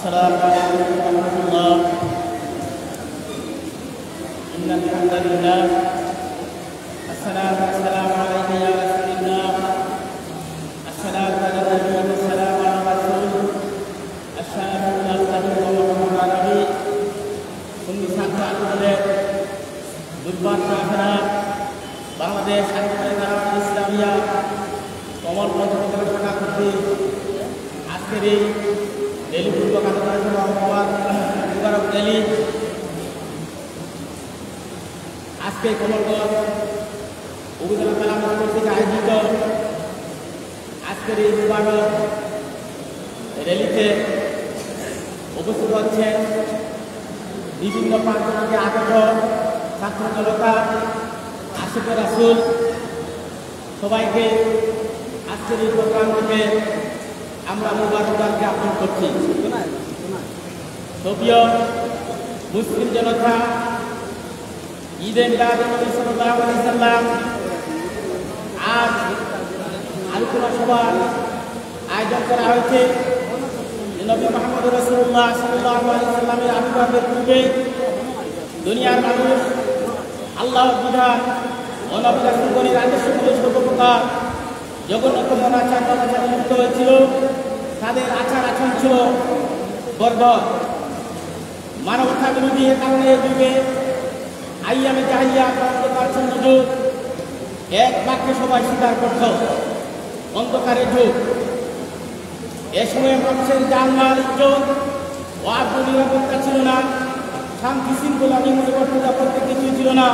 السلام عليكم ورحمة الله. إن الحمد لله الصلاة والسلام عليك يا رسول الله. الصلاة على النبي والسلام على رسول الشرف المستقيم ومحمد علي ثم ساتر عليه দুর্বার কাফেরা বাংলাদেশ ইসলামিয়া কমল পত্রিকার শাখা কর্তৃক আজকের এই ডেলি পূর্ব মুবারক ডেলি আজকে কমলগঞ্জ উপজেলা কালাম কর্তৃক আয়োজিত আজকের এই মুবারক র্যালিতে উপস্থিত হচ্ছেন বিভিন্ন প্রান্ত থেকে আগত ছাত্র জনতা, আশিকে রাসূল, সবাইকে আজকের এই প্রোগ্রাম থেকে আমরা মুবারকবাদ জ্ঞাপন করছি। প্রিয় মুসলিম জনতা, ঈদে মিলাদুন্নবী সাল্লাল্লাহু আলাইহি সাল্লাম আজ আলোচনা সভার আয়োজন করা হয়েছে। নবী মুহাম্মদ রাসূলুল্লাহ সাল্লাল্লাহু আলাইহি সাল্লামের আবির্ভাবের পূর্বে দুনিয়ার মানুষ আল্লাহর বিধান ও নবী রাসূলগণের আদর্শগুলো সর্বপ্রকার জঘন্যতম আচার ব্যবহারে মুক্ত হয়েছিল। তাদের আচার আচরণ ছিল বর্বর, মানবতা বিরোধী। এ কারণে এই যুগে আইয়ামে জাহিলিয়া অন্ধকার যুগ, এক বাক্যে সবাই স্বীকার করত, অন্ধকারের যুগ। এ সময় মানুষের জানমাল, ইজ্জত ও আব্রু নিরাপত্তা ছিল না, শান্তি শৃঙ্খলা নিরাপত্তা করতে কিছুই ছিল না।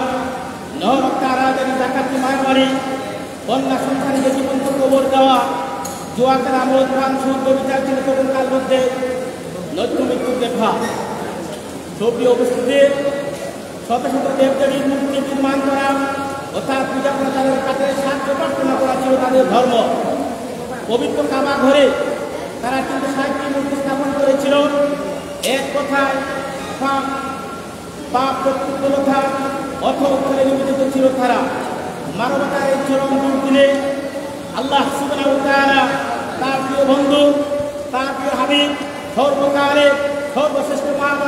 নহরক্তা আরাদারি, ডাকাতি, মারামারি, কন্যা সন্তানকে জীবন্ত কবর দেওয়া, জুয়া খেলা, মদ পান, সুদ বিচার ছিল তখনকার মধ্যে নৈত্য মৃত্যুর দেখা। সবই উপস্থিতি শত শত দেবদেবীর মূর্তি নির্মাণ করা ও তার পূজা করা, তাদের কাছে সাহায্য প্রার্থনা করা ছিল তাদের ধর্ম। পবিত্র কাবা ঘরে তারা কিন্তু ৬০টি মূর্তি স্থাপন করেছিল। এক কথায় পাপ প্রত্যুত্তরতা অথবা নিবেদিত ছিল তারা। মানবতার এই চরম দুর্দিনে আল্লাহ সুবহানাহু ওয়া তাআলা তার প্রিয় বন্ধু, তার প্রিয় হাবিব, সর্বকালে সর্বশ্রেষ্ঠ মানব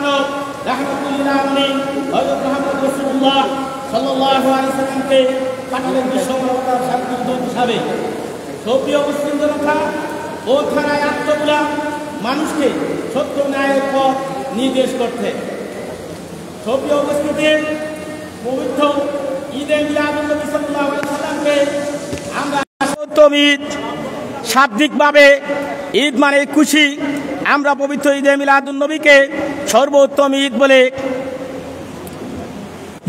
রাহমাতুল লিল আলামিন হযরত মুহাম্মদ রাসূলুল্লাহ সাল্লাল্লাহু আলাইহি সাল্লামকে পাঠালেন বিশ্ব মানবতার শান্তির দূত হিসাবে। সক্রিয় মুসলিম জনতা ও ধারায় আত্মগুলা মানুষকে সত্য ন্যায়ের পথ নির্দেশ করতে। সক্রিয় উপস্থিতি পবিত্র ঈদে মিলাদুন্নবী সাল্লাল্লাহু আলাইহি সাল্লামকে আমরা ঈদ, শাব্দিকভাবে ঈদ মানে খুশি। আমরা পবিত্র ঈদে মিলাদুন্নবীকে সর্বোত্তম ঈদ বলে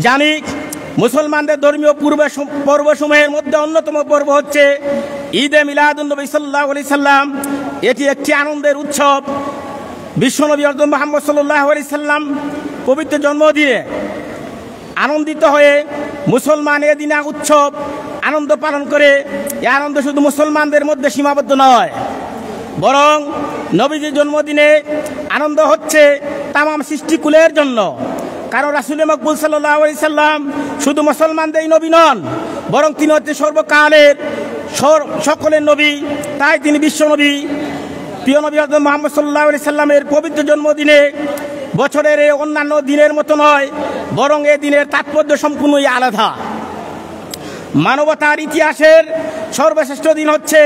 জানি। মুসলমানদের ধর্মীয় পর্বসমূহের মধ্যে অন্যতম পর্ব হচ্ছে ঈদে মিলাদুন্নবী সাল্লাল্লাহু আলাইহি সাল্লাম। এটি একটি আনন্দের উৎসব। বিশ্বনবী হযরত মুহাম্মদ সাল্লাল্লাহু আলাইহি সাল্লাম পবিত্র জন্মদিনে আনন্দিত হয়ে মুসলমান এদিনে উৎসব আনন্দ পালন করে। এই আনন্দ শুধু মুসলমানদের মধ্যে সীমাবদ্ধ নয়, বরং নবীজির জন্মদিনে আনন্দ হচ্ছে তামাম সৃষ্টিকুলের জন্য। কারণ রাসূল মকবুল সাল্লাল্লাহু আলাইহি সাল্লাম শুধু মুসলমানদেরই নবী নন, বরং তিনি হচ্ছে সর্বকালের সকলের নবী। তাই তিনি বিশ্ব নবী। প্রিয় নবী হযরত মুহাম্মদ সাল্লাল্লাহু আলাইহি সাল্লামের পবিত্র জন্মদিনে বছরের এই অন্যান্য দিনের মতো নয়, বরং এই দিনের তাৎপর্য সম্পূর্ণই আলাদা। মানবতার ইতিহাসের সর্বশ্রেষ্ঠ দিন হচ্ছে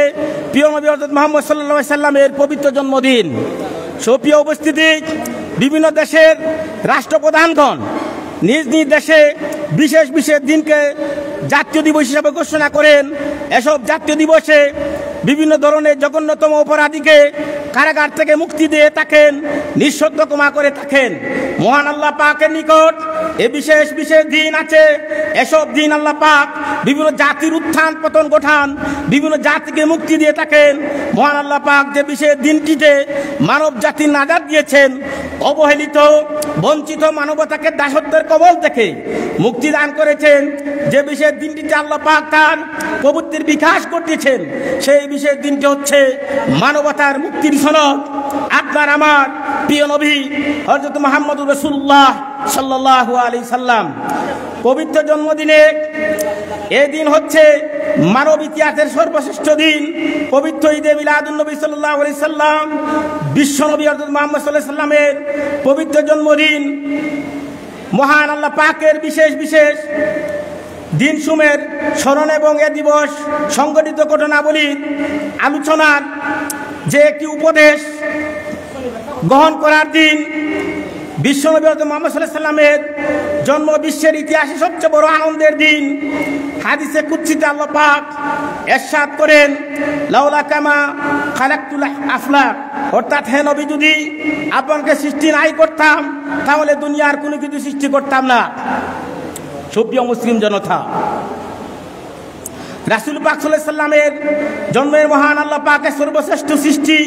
প্রিয় নবী হযরত মুহাম্মদ সাল্লাল্লাহু আলাইহি সাল্লামের পবিত্র জন্মদিন। সুপ্রিয় উপস্থিতি, বিভিন্ন দেশের রাষ্ট্রপ্রধানগণ নিজ নিজ দেশে বিশেষ বিশেষ দিনকে জাতীয় দিবস হিসাবে ঘোষণা করেন। এসব জাতীয় দিবসে বিভিন্ন ধরনের জঘন্যতম অপরাধীকে কারাগার থেকে মুক্তি দিয়ে থাকেন, নিঃশব্দ ক্ষমা করে থাকেন। মহান আল্লাহ পাকের নিকট এ বিশেষ বিশেষ দিন আছে। এসব দিন আল্লাহ পাক বিভিন্ন জাতির উত্থান পতন ঘটান, বিভিন্ন জাতিকে মুক্তি দিয়ে থাকেন। মহান আল্লাহ পাক যে বিশেষ দিনটিতে মানব জাতির নাজাত দিয়েছেন, অবহেলিত বঞ্চিত মানবতাকে দাসত্বের কবল থেকে মুক্তি দান করেছেন, যে বিশেষ দিনটিতে আল্লাহ পাক তার প্রভুত্বের বিকাশ ঘটিয়েছেন, সেই বিশেষ দিনটি হচ্ছে মানবতার মুক্তির সনদ। আপনার আমার প্রিয় নবী হযরত মুহাম্মদুর রাসূলুল্লাহ সাল্লাল্লাহু আলাইহি সাল্লাম পবিত্র জন্মদিনে এই দিন হচ্ছে মানব ইতিহাসের সর্বশ্রেষ্ঠ দিন পবিত্র ঈদে মিলাদুন নবী সাল্লাল্লাহু আলাইহি সাল্লাম, বিশ্ব নবী হযরত মুহাম্মদ সাল্লাল্লাহু আলাইহি সাল্লামের পবিত্র জন্মদিন। মহান আল্লাহ পাকের বিশেষ বিশেষ দিনসমূহের স্মরণ এবং এ দিবস সংঘটিত ঘটনাবলীর আলোচনার যে একটি উপদেশ গ্রহণ করার দিন। বিশ্বনবী হযরত মুহাম্মদ সাল্লাল্লাহু আলাইহি সাল্লামের জন্ম বিশ্বের ইতিহাসে সবচেয়ে বড় আনন্দের দিন। হাদিসে কুদসিতে আল্লাহ পাক ইরশাদ করেন, লাউলা কামা খালাকতুল আফলাক, অর্থাৎ হে নবী, যদি আপনাকে সৃষ্টি নাই করতাম তাহলে দুনিয়ার কোনো কিছু সৃষ্টি করতাম না। সুপ্রিয় মুসলিম জনতা, রাসূল পাক সাল্লাল্লাহু আলাইহি সাল্লামের জন্মের মহান আল্লাহ পাকের সর্বশ্রেষ্ঠ সৃষ্টি,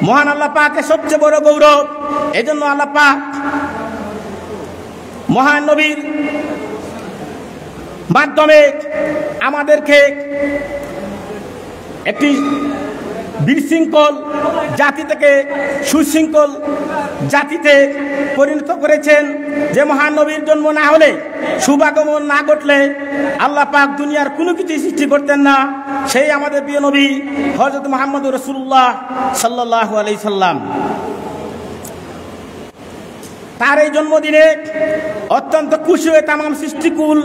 মহান আল্লাহ পাকের সবচেয়ে বড় গৌরব। এজন্য আল্লাহ পাক মহান নবীর মাধ্যমে আমাদেরকে একটি বিশৃঙ্খল জাতি থেকে সুশৃঙ্খল জাতিতে পরিণত করেছেন। যে মহান নবীর জন্ম না হলে, শুভাগমন না ঘটলে আল্লাহ পাক দুনিয়ার কোনো কিছু সৃষ্টি করতেন না। সেই আমাদের প্রিয় নবী হযরত মুহাম্মদুর রাসূলুল্লাহ সাল্লাল্লাহু আলাইহি সাল্লাম। তার এই জন্মদিনে অত্যন্ত খুশি হয়ে তাম সৃষ্টিকুল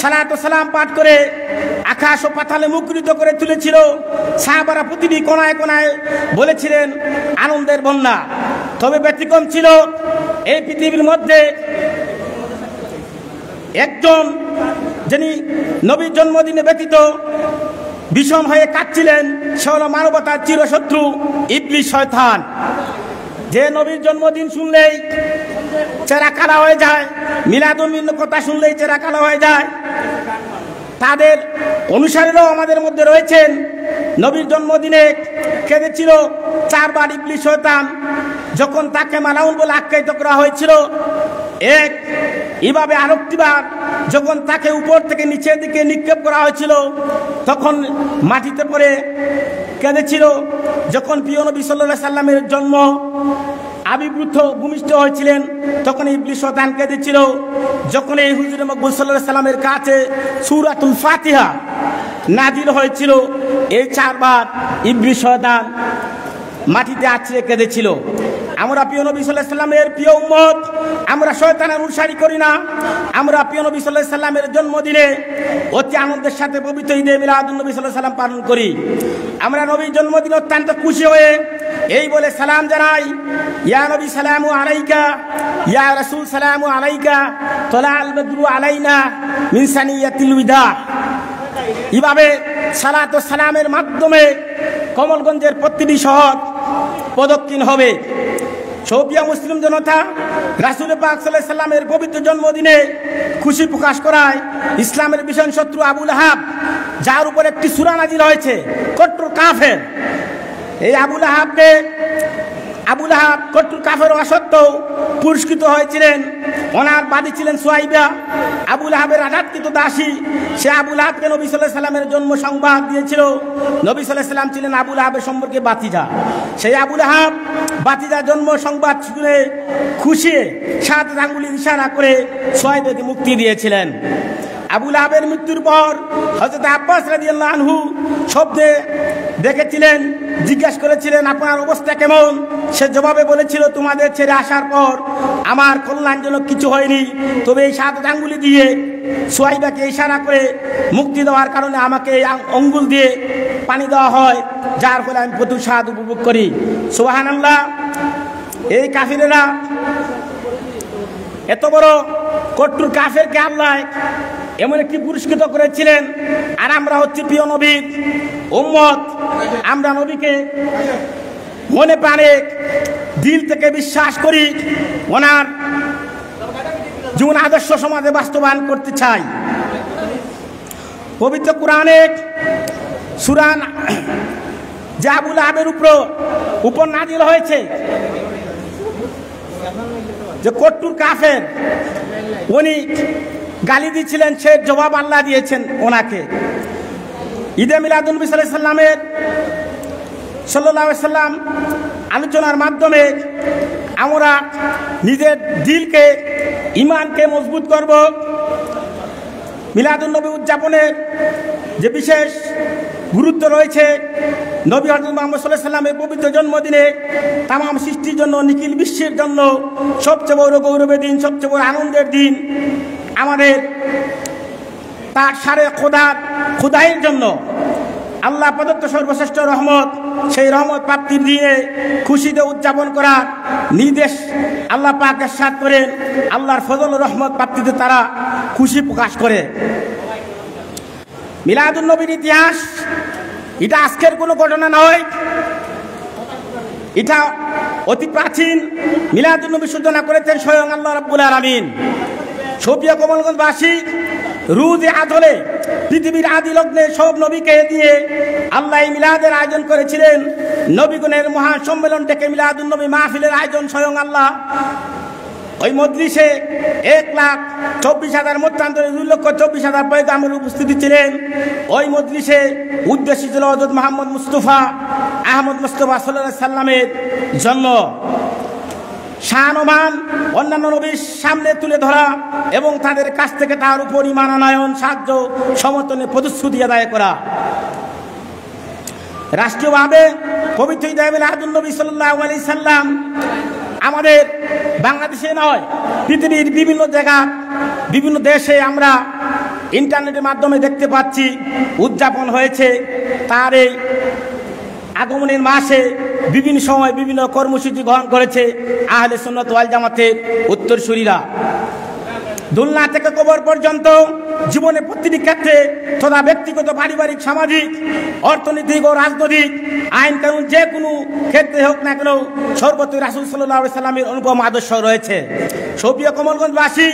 সালাত ও সালাম পাঠ করে আকাশ ও পাতালে মুখরিত করে তুলেছিল। সাহাবারা প্রতিটি কোনায় কোনায় বলেছিলেন আনন্দের বন্যা। তবে ব্যতিক্রম ছিল এই পৃথিবীর মধ্যে একজন, যিনি নবীর জন্মদিনে ব্যতীত বিষম হয়ে কাঁদছিলেন। সে হল মানবতার চিরশত্রু ইবলিস শয়তান। যে নবীর জন্মদিন শুনলেই চেহারা কালো হয়ে যায়, মিলাদুন্নবীর কথা শুনলেই চেহারা কালো হয়ে যায়, তাদের অনুসারীরাও আমাদের মধ্যে রয়েছেন। নবীর জন্মদিনে কেঁদেছিল 4 বার ইবলিস শয়তান। যখন তাকে মালাউন বলে আখ্যায়িত করা হয়েছিল, এইভাবে আরেকটিবার যখন তাকে উপর থেকে নিচের দিকে নিক্ষেপ করা হয়েছিল, তখন মাটিতে পড়ে কেঁদেছিল। যখন প্রিয় নবী সাল্লাল্লাহু আলাইহি সাল্লামের জন্ম আবির্ভূত ভূমিষ্ঠ হয়েছিলেন, তখন ইবলিস শয়তান কেঁদেছিল। যখন এই হুজুরে মকবুল সাল্লাল্লাহু আলাইহি সাল্লামের কাছে সূরাতুল ফাতিহা নাজিল হয়েছিল, এই 4 বার ইবলিস শয়তান মাটিতে আছড়ে কেঁদেছিল। আমরা প্রিয় নবী সাল্লাল্লাহু আলাইহি সাল্লামের প্রিয় উম্মত, আমরা শয়তানের অনুসারী করি না। আমরা প্রিয় নবী সাল্লাল্লাহু আলাইহি সাল্লামের জন্মদিনে অতি আনন্দের সাথে পবিত্র ঈদে মিলাদুন নবী সাল্লাল্লাহু আলাইহি সাল্লাম পালন করি। আমরা নবীর জন্মদিন অত্যন্ত খুশি হয়ে এই বলে সালাম জানাই, ইয়া নবী সালামু আলাইকা, ইয়া রাসূল সালামু আলাইকা, তালাল বদরু আলাইনা মিন সানিয়াতিল বিদা। এইভাবে সালাত ও সালামের মাধ্যমে কমলগঞ্জের প্রতিটি শহর প্রদক্ষিণ হবে। সুপ্রিয় মুসলিম জনতা, রাসূল পাক সাল্লাল্লাহু আলাইহি সাল্লামের পবিত্র জন্মদিনে খুশি প্রকাশ করায় ইসলামের ভীষণ শত্রু আবু লাহাব, যার উপর একটি সূরা নাযিল হয়েছে, কট্টর কাফের। এই আবু লাহাব কট্টর কাফের হওয়া সত্ত্বেও পুরস্কৃত হয়েছিলেন। ওনার বাদী ছিলেন সুয়াইবা, আবু লাহাবের আঘাতকৃত দাসী। সে আবু লাহাবকে নবী সাল্লাল্লাহু আলাইহি সাল্লামের জন্ম সংবাদ দিয়েছিল। নবী সাল্লাল্লাহু আলাইহি সাল্লাম ছিলেন আবু লাহাবের সম্পর্কে বাতিজা। সেই আবু লাহাব বাতিজা জন্ম সংবাদ শুনে খুশি 7 আঙ্গুলের ইশারা করে সুয়াইবাকে মুক্তি দিয়েছিলেন। আবু লাহাবের মৃত্যুর পর হযরত আব্বাস রাদিয়াল্লাহু আনহু স্বপ্নে দেখেছিলেন, জিজ্ঞাসা করেছিলেন আপনার অবস্থা কেমন। সে জবাবে বলেছিল, তোমাদের ছেড়ে আসার পর আমার কল্যাণজনক কিছু হয়নি, তবে এই 7 আঙ্গুলি দিয়ে সুয়াইবাকে ইশারা করে মুক্তি দেওয়ার কারণে আমাকে এই আঙ্গুল দিয়ে পানি দেওয়া হয়, যার ফলে আমি প্রচুর স্বাদ উপভোগ করি। সুবহানাল্লাহ। এই কাফিরেরা এত বড় কট্টর কাফেরকে আল্লাহ এমন একটি পুরস্কৃত করেছিলেন। আর আমরা হচ্ছি প্রিয় নবীর উম্মত। আমরা নবীকে মনে প্রাণে দিল থেকে বিশ্বাস করি, ওনার জীবন আদর্শ সমাজে বাস্তবায়ন করতে চাই। পবিত্র কোরআনে সূরা যে আবু লাহাবের উপর নাযিল হয়েছে, যে কট্টর কাফের, উনি গালি দিয়েছিলেন, সে জবাব আল্লাহ দিয়েছেন ওনাকে। ঈদে মিলাদুন নবী সাল্লাল্লাহু আলাইহি সাল্লাম আলোচনার মাধ্যমে আমরা নিজের দিলকে, ইমানকে মজবুত করব। মিলাদুন নবী উদযাপনের যে বিশেষ গুরুত্ব রয়েছে নবী হযরত মুহাম্মদ সাল্লাল্লাহু আলাইহি সাল্লামের পবিত্র জন্মদিনে তাম সৃষ্টির জন্য, নিখিল বিশ্বের জন্য সবচেয়ে বড় গৌরবের দিন, সবচেয়ে বড় আনন্দের দিন। আমাদের তার সারে খোদাইয়ের জন্য আল্লাহ প্রদত্ত সর্বশ্রেষ্ঠ রহমত, সেই রহমত প্রাপ্তির দিনে খুশিতে উদযাপন করার নির্দেশ আল্লাহ পাক ইরশাদ করেন। আল্লাহর ফজল রহমত প্রাপ্তিতে তারা খুশি প্রকাশ করে। মিলাদুন নবীর ইতিহাস এটা আজকের কোনো ঘটনা নয়, এটা অতি প্রাচীন। মিলাদুন নবী সূচনা করেছেন স্বয়ং আল্লাহ রাব্বুল আলামিন। সুপ্রিয় কমলগঞ্জবাসী, রুজে আদলে পৃথিবীর আদি লগ্নে সব নবীকে দিয়ে আল্লাহ এই মিলাদের আয়োজন করেছিলেন। নবীগণের মহা সম্মেলন থেকে মিলাদুন নবী মাহফিলের আয়োজন স্বয়ং আল্লাহ। ওই মজলিসে 1,24,000 মতান্তরে 2,24,000 পয়গাম্বর উপস্থিতি ছিলেন। ওই মজলিসে উদ্দেশ্য ছিল হযরত মুহাম্মদ মুস্তাফা আহমদ মুস্তাফা সাল্লাল্লাহু আলাইহি সাল্লামের জন্য শান ও মান অন্যান্য নবীর সামনে তুলে ধরা এবং তাদের কাছ থেকে তার উপর ঈমান আনয়ন, সাহায্য, সমর্থনের প্রতিশ্রুতি আদায় করা। রাষ্ট্রীয়ভাবে পবিত্র ঈদে মিলাদুন নবী সাল্লাল্লাহু আলাইহি সাল্লাম আমাদের বাংলাদেশে নয়, পৃথিবীর বিভিন্ন জায়গা, বিভিন্ন দেশে আমরা ইন্টারনেটের মাধ্যমে দেখতে পাচ্ছি উদযাপন হয়েছে। তার এই আগমনের মাসে বিভিন্ন সময় বিভিন্ন কর্মসূচি গ্রহণ করেছে আহলে সুন্নাত ওয়াল জামাতের উত্তরসূরিরা। দুলনা থেকে কবর পর্যন্ত জীবনের প্রতিটি ক্ষেত্রে তথা ব্যক্তিগত, পারিবারিক, সামাজিক, অর্থনৈতিক ও রাজনৈতিক আইন কানুন যে কোনো ক্ষেত্রে হোক না কেন সর্বত্র রাসূল সাল্লাল্লাহু আলাইহি সাল্লামের অনুপম আদর্শ রয়েছে। সুপ্রিয় কমলগঞ্জবাসী,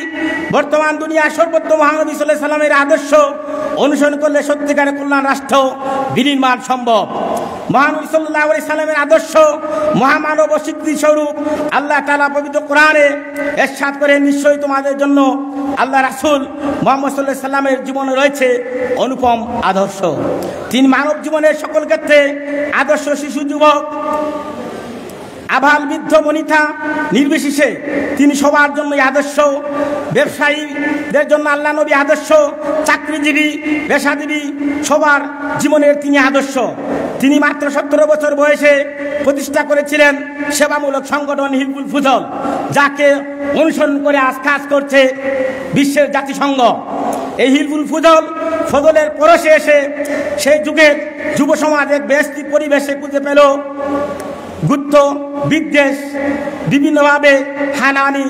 বর্তমান দুনিয়ার সর্বত্র মহানবী সাল্লাল্লাহু আলাইহি সাল্লামের আদর্শ অনুসরণ করলে সত্যিকারের কল্যাণ রাষ্ট্র বিনির্মাণ সম্ভব। মহানবী সাল্লাল্লাহু আলাইহি সাল্লামের আদর্শ মহামানব স্বীকৃতি স্বরূপ আল্লাহ তাআলা পবিত্র কোরআনে ইরশাদ করেন, নিশ্চয়ই তোমাদের জন্য আল্লাহ রাসূল মুহাম্মদ সাল্লাল্লাহু আলাইহি সাল্লামের জীবনে রয়েছে অনুপম আদর্শ। তিনি মানব জীবনের সকল ক্ষেত্রে আদর্শ। শিশু, যুবক, আবাল, বৃদ্ধ, বনিতা নির্বিশেষে তিনি সবার জন্যই আদর্শ। ব্যবসায়ীদের জন্য আল্লাহ নবী আদর্শ। চাকরিজীবী, পেশাজীবী সবার জীবনের তিনি আদর্শ। তিনি মাত্র 17 বছর বয়সে প্রতিষ্ঠা করেছিলেন সেবামূলক সংগঠন হিলফুল ফুজল, যাকে অনুসরণ করে আজ কাজ করছে বিশ্বের জাতিসংঘ। এই হিলফুল ফজলের পরশে এসে সেই যুগের যুব সমাজ এক বেস্তি পরিবেশে খুঁজে পেল গুপ্ত বিদ্বেষ, বিভিন্নভাবে হানাহানি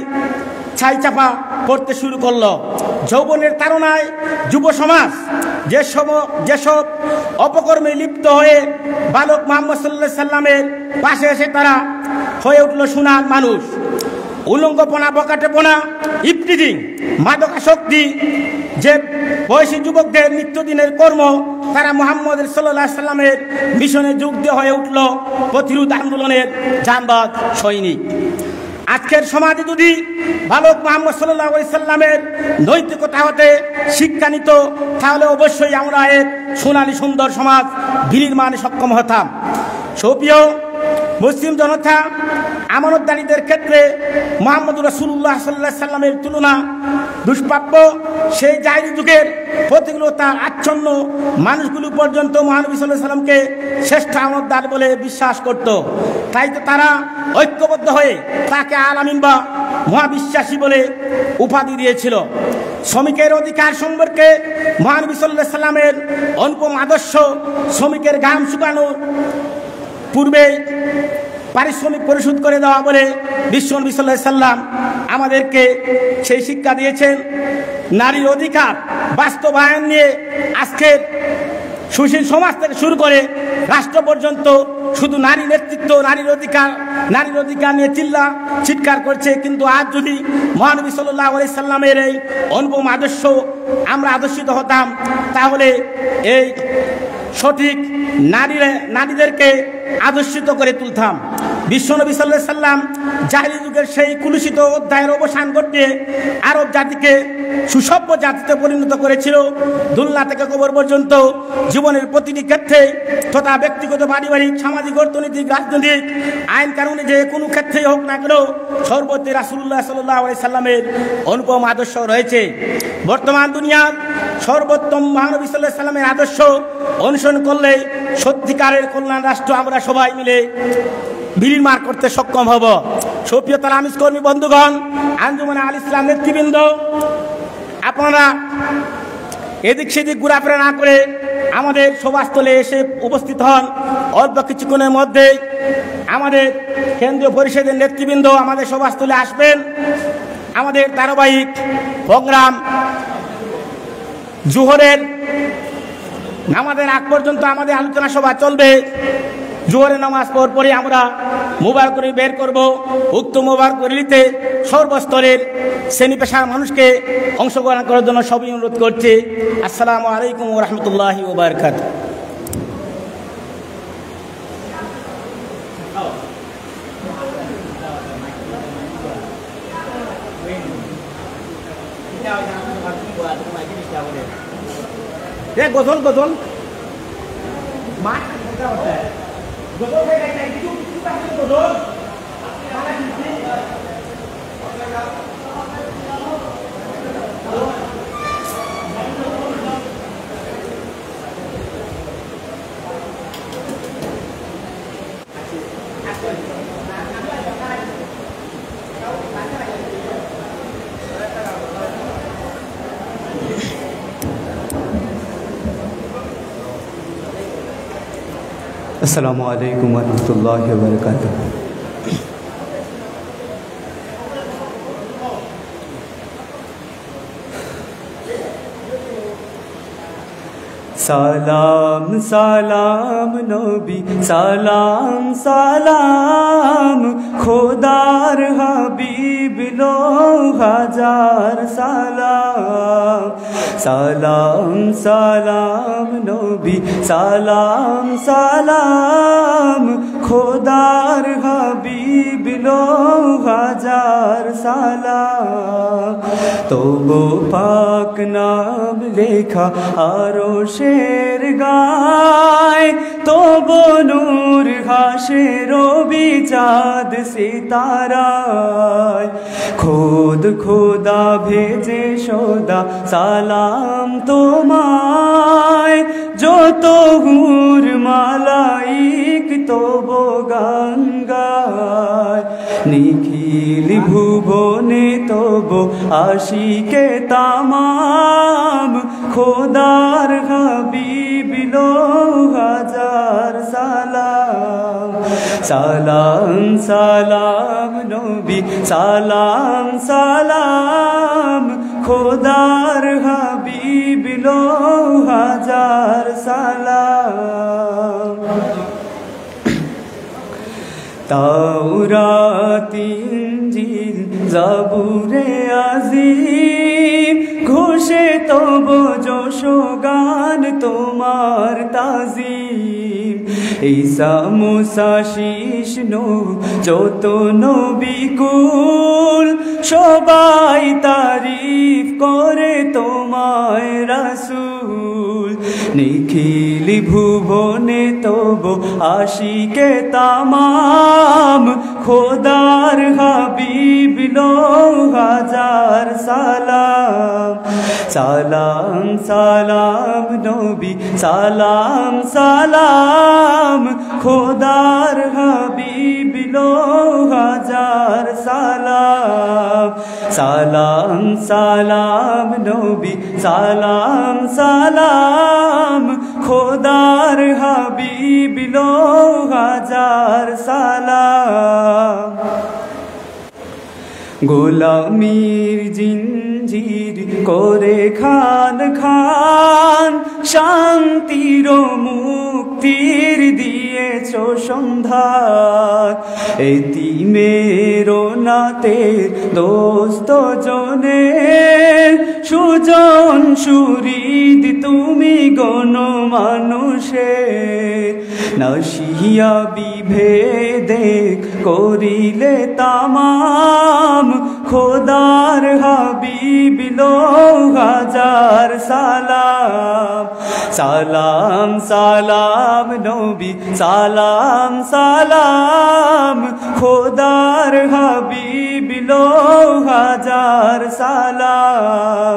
ছাইচাপা করতে শুরু করলো। যৌবনের তাড়নায় যুব সমাজ যেসব অপকর্মে লিপ্ত হয়ে বালক মুহাম্মদ সাল্লাল্লাহু আলাইহি সাল্লামের পাশে এসে তারা হয়ে উঠল সোনার মানুষ। উলঙ্গপনা, বকাটেপনা, ইফতিজিং, মাদকাসক্তি যে বয়সী যুবকদের নিত্যদিনের কর্ম, তারা মুহাম্মদ সাল্লাল্লাহু আলাইহি সাল্লামের মিশনে যোগ দিয়ে হয়ে উঠল প্রতিরোধ আন্দোলনের জানবাজ সৈনিক। আজকের সমাজে যদি বালক মুহাম্মদ সাল্লাল্লাহু আলাইহি সাল্লামের নৈতিকতা হতে শিক্ষা নিত, তাহলে অবশ্যই আমরা এক সোনালী সুন্দর সমাজ বিনির্মাণে সক্ষম হতাম। সুপ্রিয় মুসলিম জনতা, আমানতদারীদের ক্ষেত্রে মুহাম্মদ রাসূলুল্লাহ সাল্লাল্লাহু আলাইহি সাল্লামের তুলনা দুষ্প্রাপ্য। সেই জাহিলি যুগের প্রতিকূলতার আচ্ছন্ন মানুষগুলো পর্যন্ত মহানবী সাল্লাল্লাহু আলাইহি সাল্লামকে শ্রেষ্ঠ আমানতদার বলে বিশ্বাস করত। তাই তো তারা ঐক্যবদ্ধ হয়ে তাকে আলামিন বা মহাবিশ্বাসী বলে উপাধি দিয়েছিল। শ্রমিকের অধিকার সম্পর্কে মহানবী সাল্লাল্লাহু আলাইহি সাল্লামের অনুপম আদর্শ, শ্রমিকের ঘাম শুকানোর পূর্বে পারিশ্রমিক পরিশোধ করে দেওয়া বলে বিশ্বনবী সাল্লাল্লাহু আলাইহি সাল্লাম আমাদেরকে সেই শিক্ষা দিয়েছেন। নারীর অধিকার বাস্তবায়ন নিয়ে আজকের সুশীল সমাজ থেকে শুরু করে রাষ্ট্র পর্যন্ত শুধু নারী নেতৃত্ব, নারীর অধিকার নিয়ে চিৎকার করছে। কিন্তু আজ যদি মহানবী সাল্লাল্লাহু আলাইহি সাল্লামের এই অনুপম আদর্শ আমরা আদর্শিত হতাম, তাহলে এই সঠিক নারীদেরকে আদর্শিত করে তুলতাম। বিশ্বনবী সাল্লাল্লাহু আলাইহি সাল্লাম জাহিলি যুগের সেই কুলুষিত অধ্যায়ের অবসান ঘটিয়ে আরব জাতিকে সুসভ্য জাতিতে পরিণত করেছিল। দুলনা থেকে কবর পর্যন্ত জীবনের প্রতিটি ক্ষেত্রে তথা ব্যক্তিগত, পারিবারিক, সামাজিক, অর্থনৈতিক, রাজনৈতিক আইন কানুনে যে কোনো ক্ষেত্রেই হোক না কেন সর্বত্র রাসূলুল্লাহ সাল্লাল্লাহু আলাইহি সাল্লামের অনুপম আদর্শ রয়েছে। বর্তমান দুনিয়ার সর্বোত্তম মহানবী সাল্লাল্লাহু আলাইহি সাল্লামের আদর্শ অনুসরণ করলে সত্যিকারের কল্যাণ রাষ্ট্র আমরা সবাই মিলে বিনির্মাণ করতে সক্ষম হব। সুপ্রিয় তালামিজ কর্মী বন্ধুগণ, আঞ্জুমানে আল ইসলাম নেতৃবৃন্দ, আপনারা এদিক সেদিক ঘোরাফেরা না করে আমাদের সভাস্থলে এসে উপস্থিত হন। অল্প কিছুক্ষণের মধ্যে আমাদের কেন্দ্রীয় পরিষদের নেতৃবৃন্দ আমাদের সভাস্থলে আসবেন। আমাদের ধারাবাহিক প্রোগ্রাম জোহরের নামাজের আগ পর্যন্ত আমাদের আলোচনা সভা চলবে। জোহরের নামাজ পর পরে আমরা মোবাইল করে বের করব। উক্ত মোবাইল করিতে সর্বস্তরের শ্রেণী পেশার মানুষকে অংশগ্রহণ করার জন্য সবাই অনুরোধ করছি। আসসালামু আলাইকুম ওয়া রাহমাতুল্লাহি ওয়া বারাকাতুহু। গজল গজল अस्सलामु अलैकुम वरहमतुल्लाहि वबरकातुहू। সালাম সালাম নবী সালাম সালাম খোদার হাবিব লো হাজার সালাম। সালাম সালাম নবী সালাম সালাম খোদার হাবিব লো হাজার সালাম। তবু পাক নাম লেখা আরো শের গায়, তবু নূর হাসে রবি চাঁদ সিতারায়। খোদ খোদা ভেজে সদা সালাম তোমায়, যত হুর মালাইক তবু গান গায়। নিখিল ভুবনে তবু আশিকে তামাম খোদার হাবিব লো হাজার সালাম। সালাম সালাম নবী সালাম সালাম খোদার হাবিব লো হাজার সালাম। তাওরাত ইনজিল জাবুরে আজিম ঘোষে তবু যশো গান তোমার তাজিম। ঈসা মুসা শীষ নূহ যত নবী কুল সবাই তারিফ করে তোমায় রাসূল। নিখিল ভুবনে তবু আশিকে তামাম খোদার হাবিব লো হাজার সালাম। সালাম সালাম নবী সালাম সালাম খোদার হাবিব লো হাজার সালাম। সালাম সালাম নবী সালাম সালাম খোদার হাবিব লো হাজার সালাম। গোলামির জিঞ্জির করে খান খান শান্তির মুক্তির দিয়েছ সন্ধান। এতিমের নাতের দোস্ত জনের সুজন সুরিদ তুমি গণ মানুষের। নাসিয়া বিভেদে করিলে তামাম খোদার হাবিব লো হাজার সালাম। সালাম সালাম নবী সালাম সালাম খোদার হাবিব লো হাজার সালাম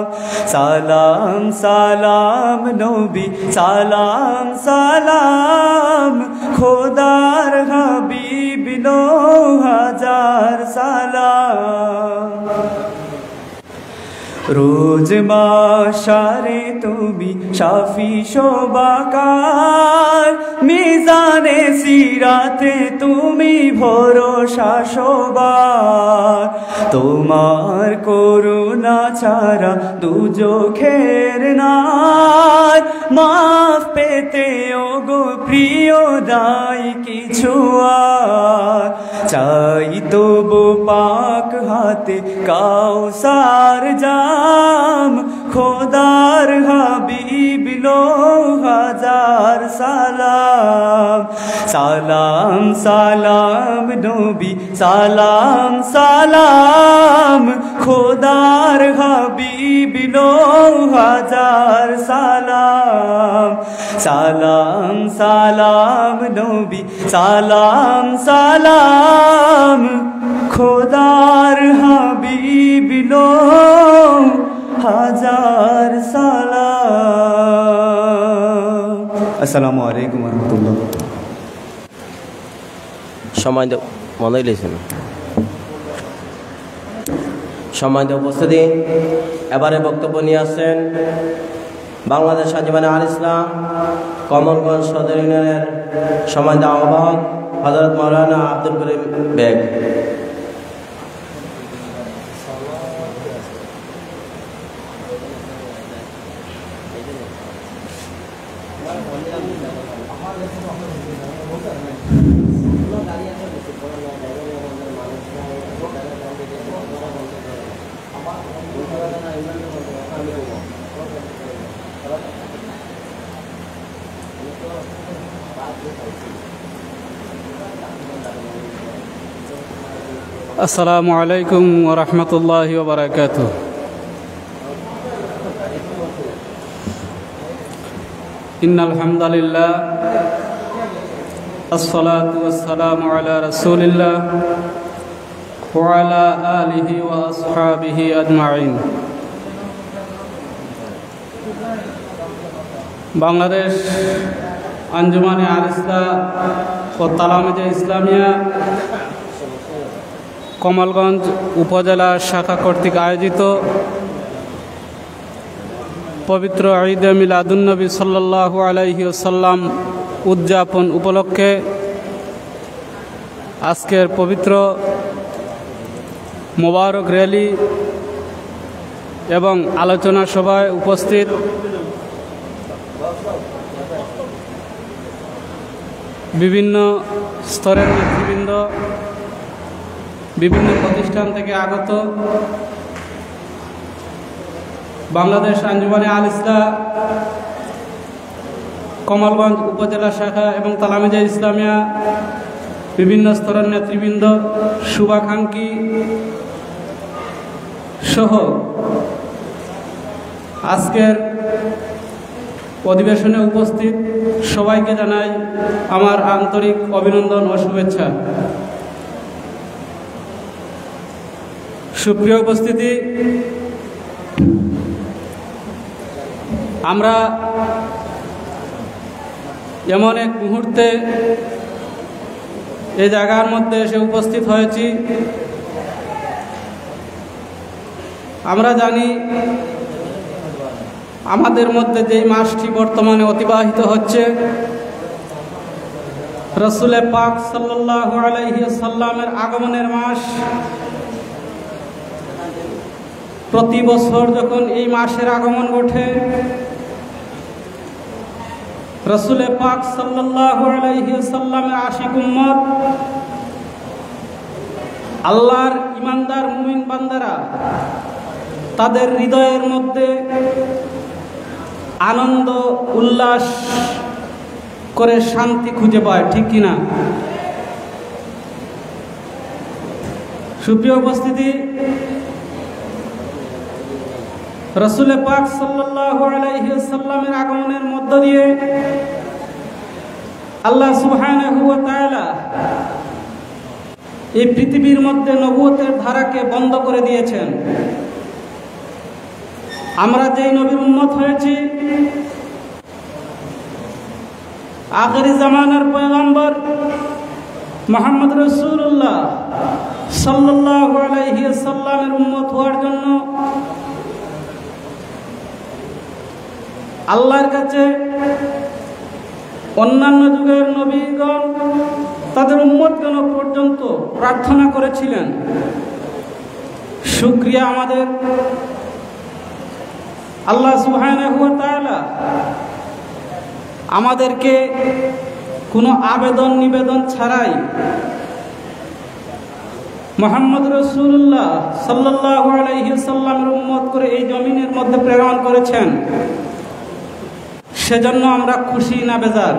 সালাম সালাম নবী সালাম সালাম খোদার হাবিব লো হাজার সালাম রোজ মাশারে তুমি শাফি শোবাকার মিজানে সিরাতে তুমি ভরসা শোবার তোমার করুণা ছাড়া দুজখের নাই মাফ পেতে ওগো প্রিয় দাই কিছু আর চাই তবু পাক হাতে কাউসার জাম খোদার হাবিব লো হাজার সালাম সালাম সালাম নবী সালাম সালাম খোদার হাবিব লো হাজার সালাম সালাম সালাম নবী সালাম সালাম খোদার হাবিব লো হাজার সালাম। আসসালামু আলাইকুম ওয়া রাহমাতুল্লাহ। সময় দেব মনে লেছেন সময় দেব উপস্থিতি। এবারে বক্তব্য নিয়ে আসছেন বাংলাদেশ আঞ্জুমানে আল ইসলাম কমলগঞ্জ সদর ইউনিয়নের সম্মানিত আহ্বায়ক হযরত মাওলানা আব্দুল করিম বেগ। আসসালামু আলাইকুম ওয়া রাহমাতুল্লাহি ওয়া বারাকাতুহু। ইন্নাল হামদালিল্লাহ আসসালাতু ওয়াসসালামু আলা রাসূলিল্লাহ ওয়া আলা আলিহি ওয়া আসহাবিহি আজমাইন। বাংলাদেশ আঞ্জুমানে আল ইসলাম ও তালামিজে ইসলামিয়া কমলগঞ্জ উপজেলা শাখা কর্তৃক আয়োজিত পবিত্র ঈদে মিলাদুন্নবী সাল্লাল্লাহু আলাইহি ওয়াসাল্লাম উদযাপন উপলক্ষে আজকের পবিত্র মোবারক র্যালি এবং আলোচনা সভায় উপস্থিত বিভিন্ন স্তরের নেতৃবৃন্দ, বিভিন্ন প্রতিষ্ঠান থেকে আগত বাংলাদেশ আঞ্জুমানে আল ইসলাম কমলগঞ্জ উপজেলা শাখা এবং তালামিজে ইসলামিয়া বিভিন্ন স্তরের নেতৃবৃন্দ, শুভাকাঙ্ক্ষী সহ আজকের অধিবেশনে উপস্থিত সবাইকে জানাই আমার আন্তরিক অভিনন্দন ও শুভেচ্ছা। সুপ্রিয় উপস্থিতি, আমরা এমন এক মুহূর্তে এই জায়গার মধ্যে এসে উপস্থিত হয়েছি। আমরা জানি আমাদের মধ্যে যেই মাসটি বর্তমানে অতিবাহিত হচ্ছে রাসূল পাক সাল্লাল্লাহু আলাইহি ওয়াসাল্লামের আগমনের মাস। প্রতি বছর যখন এই মাসের আগমন ঘটে রাসূল পাক সাল্লাল্লাহু আলাইহি ওয়াসাল্লামের আশিক উম্মত, আল্লাহর ঈমানদার মুমিন বান্দারা তাদের হৃদয়ের মধ্যে আনন্দ উল্লাস করে শান্তি খুঁজে পায়, ঠিক কিনা? সুপ্রিয় উপস্থিতি, রাসূল পাক সাল্লাল্লাহু আলাইহি ওয়াসাল্লামের আগমনের মধ্য দিয়ে আল্লাহ সুবহানাহু ওয়া তাআলা এই পৃথিবীর মধ্যে নবুয়তের ধারাকে বন্ধ করে দিয়েছেন। আমরা যেই নবীর উম্মত হয়েছি, আখিরি জামানার পয়গম্বর মুহাম্মদ রাসূলুল্লাহ সাল্লাল্লাহু আলাইহি ওয়াসাল্লামের উম্মত হওয়ার জন্য আল্লাহর কাছে অন্যান্য যুগের নবীগণ তাদের উম্মতগণ পর্যন্ত প্রার্থনা করেছিলেন। শুকরিয়া আমাদের আল্লাহ সুবহানাহু ওয়া তাআলা আমাদেরকে কোনো আবেদন নিবেদন ছাড়াই মুহাম্মদ রাসূলুল্লাহ সাল্লাল্লাহু আলাইহি ওয়াসাল্লামের উম্মত করে এই জমিনের মধ্যে প্রেরণ করেছেন। সেজন্য আমরা খুশি না বেজার?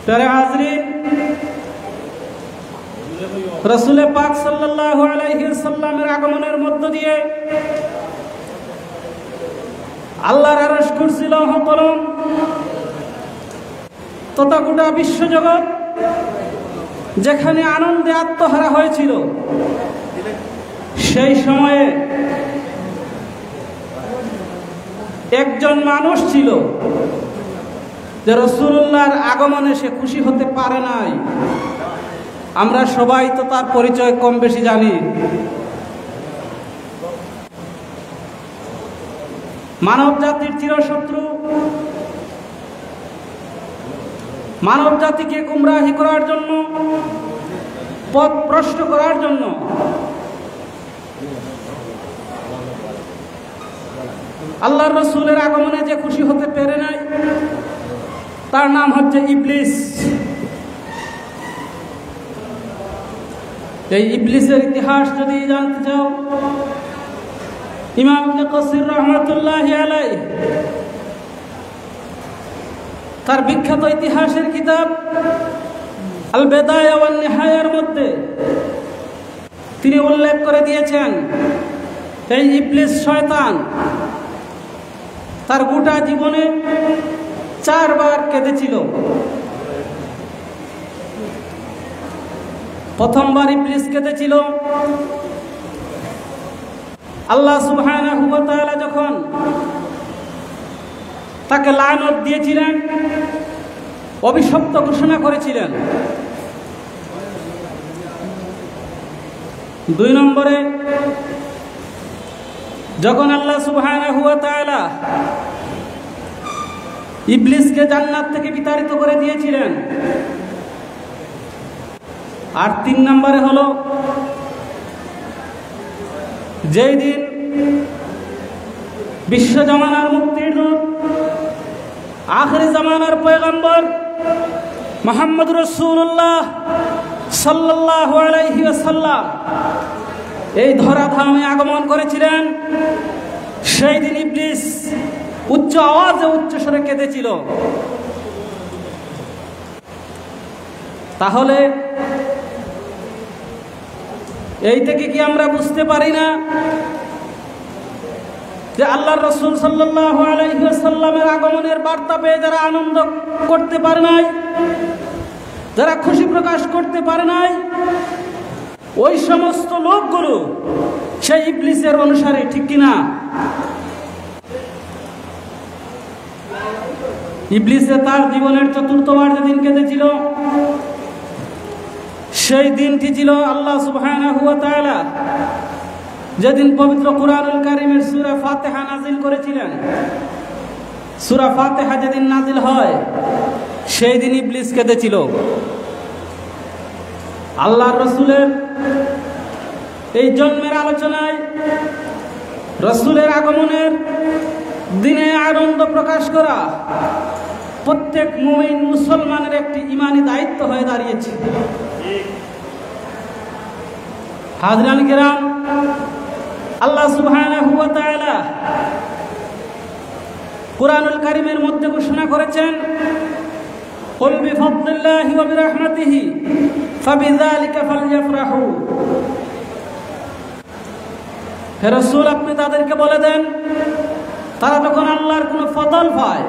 প্যারে হাজরিন, রাসূল পাক সাল্লাল্লাহু আলাইহি ওয়াসাল্লামের আগমনের মধ্য দিয়ে আল্লাহর আরশ, কুরসি, লৌহ কলম তথা গোটা বিশ্বজগৎ যেখানে আনন্দে আত্মহারা হয়েছিল, সেই সময়ে একজন মানুষ ছিল যে রাসূলুল্লাহর আগমনে সে খুশি হতে পারে নাই। আমরা সবাই তো তার পরিচয় কম বেশি জানি। মানব জাতির চিরশত্রু, মানব জাতিকে গুমরাহি করার জন্য, পথ ভ্রষ্ট করার জন্য আল্লাহর রাসূলের আগমনে যে খুশি হতে পারে নাই, তার নাম হচ্ছে ইবলিস। এই ইবলিসের ইতিহাস যদি জানতে চাও, ইমাম ইবনে কাসির রাহমাতুল্লাহি আলাইহি তার বিখ্যাত ইতিহাসের কিতাব আল বিদায়া ওয়ান নিহায়ার মধ্যে তিনি উল্লেখ করে দিয়েছেন, এই ইবলিস শয়তান তার গোটা জীবনে 4 বার কেঁদেছিল। প্রথমবার ইবলিস কেঁদেছিল আল্লাহ সুবহানাহু ওয়া তাআলা যখন তাকে লানত দিয়েছিলেন, অভিশপ্ত ঘোষণা করেছিলেন। 2 নম্বরে যখন আল্লাহ সুবহানাহু ওয়া তাআলা ইবলিসকে জান্নাত থেকে বিতাড়িত করে দিয়েছিলেন। আর 3 নম্বরে হলো যেই দিন বিশ্ব জামানার মুক্তির দূত, আখিরি জামানার পয়গম্বর মুহাম্মদ রাসূলুল্লাহ সাল্লাল্লাহু আলাইহি ওয়াসাল্লাম এই ধরাধামে আগমন করেছিলেন, সেই দিন ইবলিস উচ্চ আওয়াজে উচ্চ স্বরে কেঁদেছিল। তাহলে এই থেকে কি আমরা বুঝতে পারি না যে আল্লাহর রাসূল সাল্লাল্লাহু আলাইহি ওয়াসাল্লামের আগমনের বার্তা পেয়ে যারা আনন্দ করতে পারে নাই, যারা খুশি প্রকাশ করতে পারে নাই, ওই সমস্ত লোকগুলো সেই ইবলিসের অনুসারে, ঠিক কিনা? ইবলিসে তার জীবনের 4র্থবার যেদিন কেঁদেছিল, সেই দিনটি ছিল আল্লাহ সুবহানাহু ওয়া তাআলা যেদিন পবিত্র কুরআনুল কারীমের সূরা ফাতিহা নাযিল করেছিলেন। সূরা ফাতিহা যেদিন নাযিল হয়, সেই দিন ইবলিস কেঁদেছিল। আল্লাহর রাসূলের এই জন্মের আলোচনায়, রাসূলের আগমনের দিনে আনন্দ প্রকাশ করা প্রত্যেক মুমিন মুসলমানের একটি ঈমানি দায়িত্ব হয়ে দাঁড়িয়েছে। হাজরান কিরাম, আল্লাহ সুবহানাহু ওয়া তাআলা কুরআনুল কারীমের মধ্যে ঘোষণা করেছেন, কুল বিফাদলিল্লাহি ওয়া বিরহমাতিহি ফাবিযালিকা ফালইফরাহু। হে রাসূল, আপনি তাদেরকে বলে দেন, তারা যখন আল্লাহর কোনো ফজল পায়,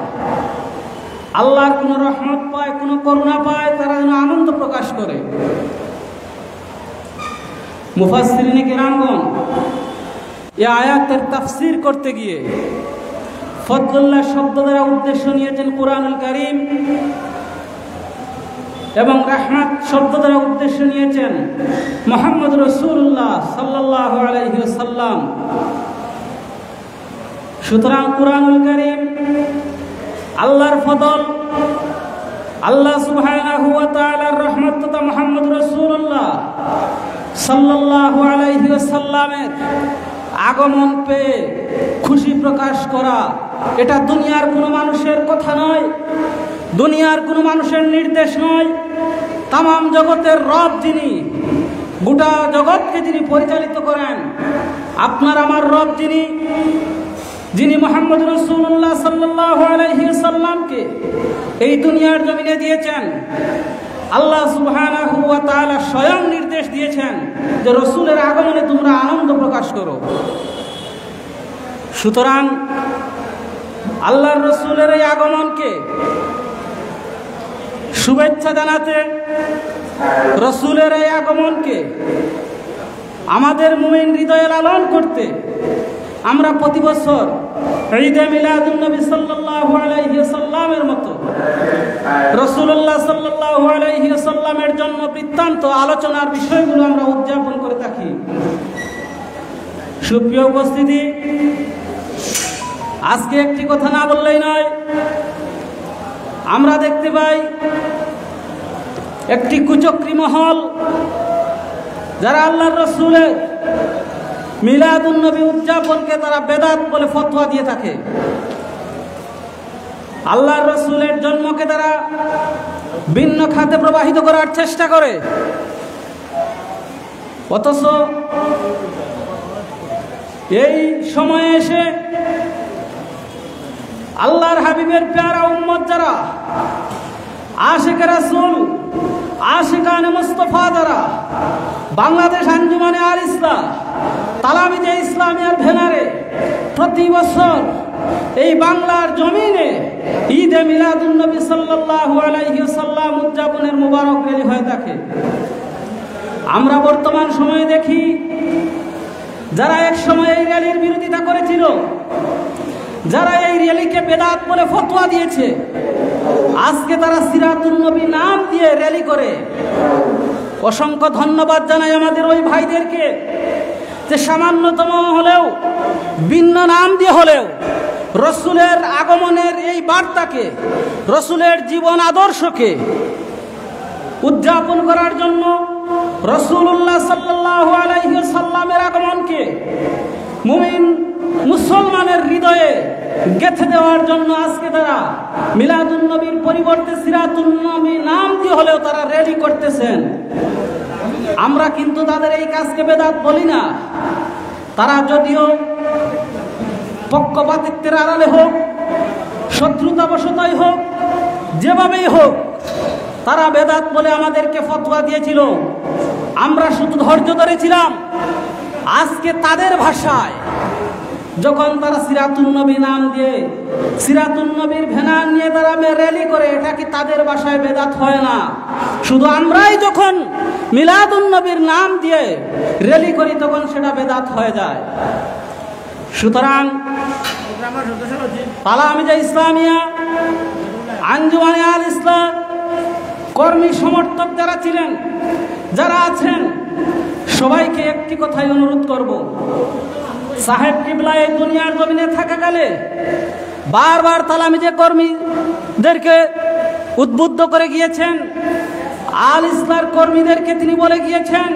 আল্লাহর কোনো রহমত পায়, কোনো করুণা পায়, তারা যেন আনন্দ প্রকাশ করে। মুফাসসিরিনে কিরামগণ এই আয়াতের তাফসীর করতে গিয়ে ফজলুল্লাহ শব্দ দ্বারা উদ্দেশ্য নিয়েছেন কুরআনুল কারীম, এবং রাহমাত শব্দ দ্বারা উদ্দেশ্য নিয়েছেন মুহাম্মদ রাসূলুল্লাহ সাল্লাল্লাহু আলাইহি ওয়াসাল্লাম। সুতরাং কুরআনুল কারীম আল্লাহর ফজল, আল্লাহ সুবহানাহু ওয়া তাআলার রহমত তথা মুহাম্মদ রাসূলুল্লাহ সাল্লাল্লাহু আলাইহি ওয়াসাল্লামের আগমন পেয়ে খুশি প্রকাশ করা, এটা দুনিয়ার কোনো মানুষের কথা নয়, দুনিয়ার কোনো মানুষের নির্দেশ নয়। তামাম জগতের রব যিনি, গোটা জগৎকে যিনি পরিচালিত করেন, আপনার আমার রব যিনি মুহাম্মদ রাসূলুল্লাহ সাল্লাল্লাহু আলাইহি ওয়াসাল্লামকে এই দুনিয়ার জমিনে দিয়েছেন, আল্লাহ সুবহানাহু ওয়া তাআলা স্বয়ং নির্দেশ দিয়েছেন যে রাসূলের আগমনে তোমরা আনন্দ প্রকাশ করো। সুতরাং আল্লাহর রাসূলের এই আগমনকে শুভেচ্ছা জানাতে, রাসূলের এই আগমনকে আমাদের মুমিন হৃদয়ে লালন করতে আমরা প্রতি বছর ঈদে মিলাদুন নবী সাল্লাল্লাহু আলাইহি ওয়াসাল্লামের মতো রাসূলুল্লাহ সাল্লাল্লাহু আলাইহি ওয়াসাল্লামের জন্ম বৃত্তান্ত আলোচনার বিষয়গুলো আমরা উদযাপন করে থাকি। সুপ্রিয় উপস্থিতি, আজকে একটি কথা না বললেই নয়। আমরা দেখতে পাই একটি কুচক্রী মহল, যারা আল্লাহর রাসূলের মিলাদুন নবী উদযাপনকে তারা বেদাত বলে ফতোয়া দিয়ে থাকে। আল্লাহর রাসূলের জন্মকে তারা ভিন্ন খাতে প্রবাহিত করার চেষ্টা করে, অথচ এই সময়ে এসে আল্লাহর হাবিবের প্যারা উম্মত যারা, আশিকে রাসূল, আশিকানে মুস্তাফা যারা বাংলাদেশ আঞ্জুমানে আল ইসলাম তালামিজে ইসলামিয়ার ব্যানারে প্রতি বছর এই বাংলার জমিনে ঈদে মিলাদুন নবী সাল্লাল্লাহু আলাইহি ওয়াসাল্লাম উদযাপনের মুবারক র্যালি হয়ে থাকে। আমরা বর্তমান সময়ে দেখি যারা এক সময় এই র্যালির বিরোধিতা করেছিল, যারা এই র্যালিকে বেদাত বলে ফতোয়া দিয়েছে, আজকে তারা সিরাতুন নবী নাম দিয়ে র্যালি করে। অসংখ্য ধন্যবাদ জানাই আমাদের ওই ভাইদেরকে যে সামান্যতম হলেও ভিন্ন নাম দিয়ে হলেও রসুলের আগমনের এই বার্তাকে, রসুলের জীবন আদর্শকে উদযাপন করার জন্য, রাসূলুল্লাহ সাল্লাল্লাহু আলাইহি ওয়াসাল্লামের আগমনকে মুমিন মুসলমানের হৃদয়ে গেঁথে দেওয়ার জন্য আজকে তারা মিলাদুন নবীর পরিবর্তে সিরাতুন নবী নাম দিয়ে হলেও তারা র্যালি করতেছেন। আমরা কিন্তু তাদের এই কাজকে বেদাত বলি না। তারা যদিও পক্ষপাতিত্বের আড়ালে হোক, শত্রুতাবশতই হোক, যেভাবেই হোক, তারা বেদাত বলে আমাদেরকে ফতোয়া দিয়েছিল। আমরা শুধু ধৈর্য ধরেছিলাম। আজকে তাদের ভাষায় যখন তারা সিরাতুন নবী নাম দিয়ে, সিরাতুন নবীর ভ্যানার নিয়ে তারা র্যালি করে, এটা কি তাদের ভাষায় বেদাত হয় না? শুধু আমরাই যখন মিলাদুন নবীর নাম দিয়ে র্যালি করি তখন সেটা বেদাত হয়ে যায়। সুতরাং তালামিজে ইসলামিয়া, আঞ্জুমানে আল ইসলাম কর্মী সমর্থক যারা ছিলেন, যারা আছেন, সবাইকে একটি কথাই অনুরোধ করব। সাহেব কিবলা এই দুনিয়ার জমিনে থাকাকালে বারবার তালামিজে কর্মীদেরকে উদ্বুদ্ধ করে গিয়েছেন। আল ইসলার কর্মীদেরকে তিনি বলে গিয়েছেন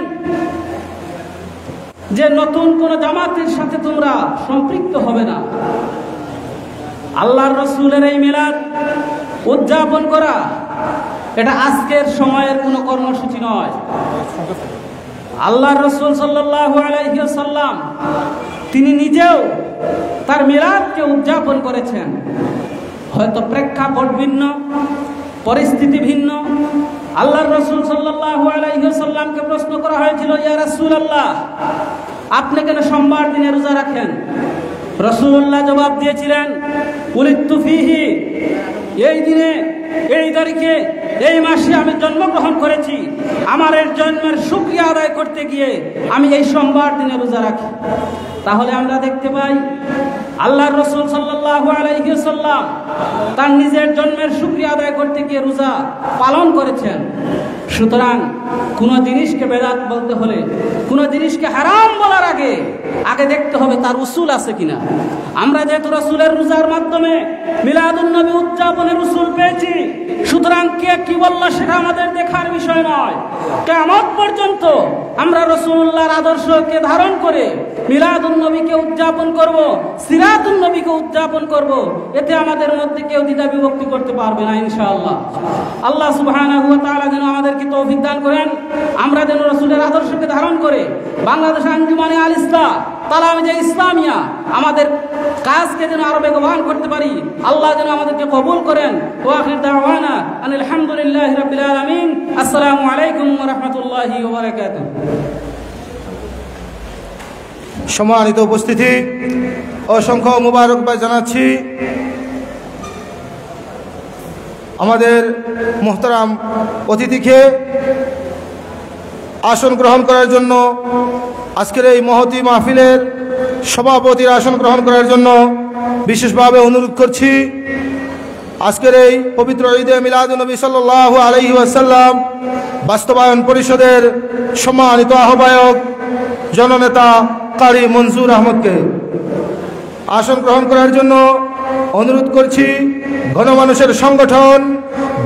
যে নতুন কোন জামাতের সাথে তোমরা সম্পৃক্ত হবে না। আল্লাহর রাসূলের এই মিলাদ উদযাপন করা এটা আজকের সময়ের কোনো কর্মসূচি নয়। আল্লাহর রাসূল সাল্লাল্লাহু আলাইহি ওয়াসাল্লাম তিনি নিজেও তার মিলাদকে উদযাপন করেছেন। হয়তো প্রেক্ষাপট ভিন্ন, পরিস্থিতি ভিন্ন। আল্লাহর রাসূল সাল্লাল্লাহু আলাইহি ওয়াসাল্লামকে প্রশ্ন করা হয়েছিল, ইয়া রাসূলুল্লাহ, আপনি কেন সোমবার দিনে রোজা রাখেন? রাসূলুল্লাহ জবাব দিয়েছিলেন, উলিদতু ফীহি, এই দিনে, এই তারিখে, এই মাসে আমি জন্মগ্রহণ করেছি। আমার এই জন্মের শুকরিয়া আদায় করতে গিয়ে আমি এই সোমবার দিনে রোজা রাখি। তাহলে আমরা দেখতে পাই আল্লাহর রাসূল সাল্লাল্লাহু আলাইহি ওয়াসাল্লাম তার নিজের জন্মের শুকরিয়া আদায় করতে গিয়ে রোজা পালন করেছেন। সুতরাং কোনো জিনিসকে বেদাত বলতে হলে, কোনো জিনিসকে হারাম বলার আগে দেখতে হবে তার উসুল আছে কিনা। আমরা যেহেতু রাসূলের রোজার মাধ্যমে মিলাদুন নবী উদযাপনের উসুল পেয়েছি, সুতরাং কে কি বলল সেটা আমাদের দেখার বিষয় নয়। কিয়ামত পর্যন্ত আমরা রাসূলুল্লাহর আদর্শকে ধারণ করে মিলাদুন নবীকে উদযাপন করব, সিরাতুন নবীকে উদযাপন করব। এতে আমাদের মধ্যে কেউ দ্বিধা বিভক্তি করতে পারবে না ইনশাআল্লাহ। আল্লাহ সুবহানাহু ওয়া তাআলা যেন আমাদেরকে তৌফিক দান করেন, আমরা যেন রাসূলের আদর্শকে ধারণ করে বাংলাদেশ আঞ্জুমানে আল ইসলাহ তালামিজে ইসলামিয়া আমাদের কাজকে যেন আরো বেগবান করতে পারি। আল্লাহ যেন আমাদেরকে কবুল করেন। ওয়া আখির দাওয়ানা আনিল হামদুলিল্লাহি রাব্বিল আলামিন। আসসালামু আলাইকুম ওয়া রাহমাতুল্লাহি ওয়া বারাকাতুহু। সম্মানিত উপস্থিতি, অসংখ্য মুবারকবাদ জানাচ্ছি আমাদের মুহতারাম অতিথিকে আসন গ্রহণ করার জন্য, আজকের এই মহতী মাহফিলের সভাপতির আসন গ্রহণ করার জন্য বিশেষভাবে অনুরোধ করছি। আজকের এই পবিত্র ঈদে মিলাদুন নবী সাল্লাল্লাহু আলাইহি ওয়াসাল্লাম বাস্তবায়ন পরিষদের সম্মানিত আহ্বায়ক জননেতা কারি মনজুর আহমদকে আসন গ্রহণ করার জন্য অনুরোধ করছি। গণমানুষের সংগঠন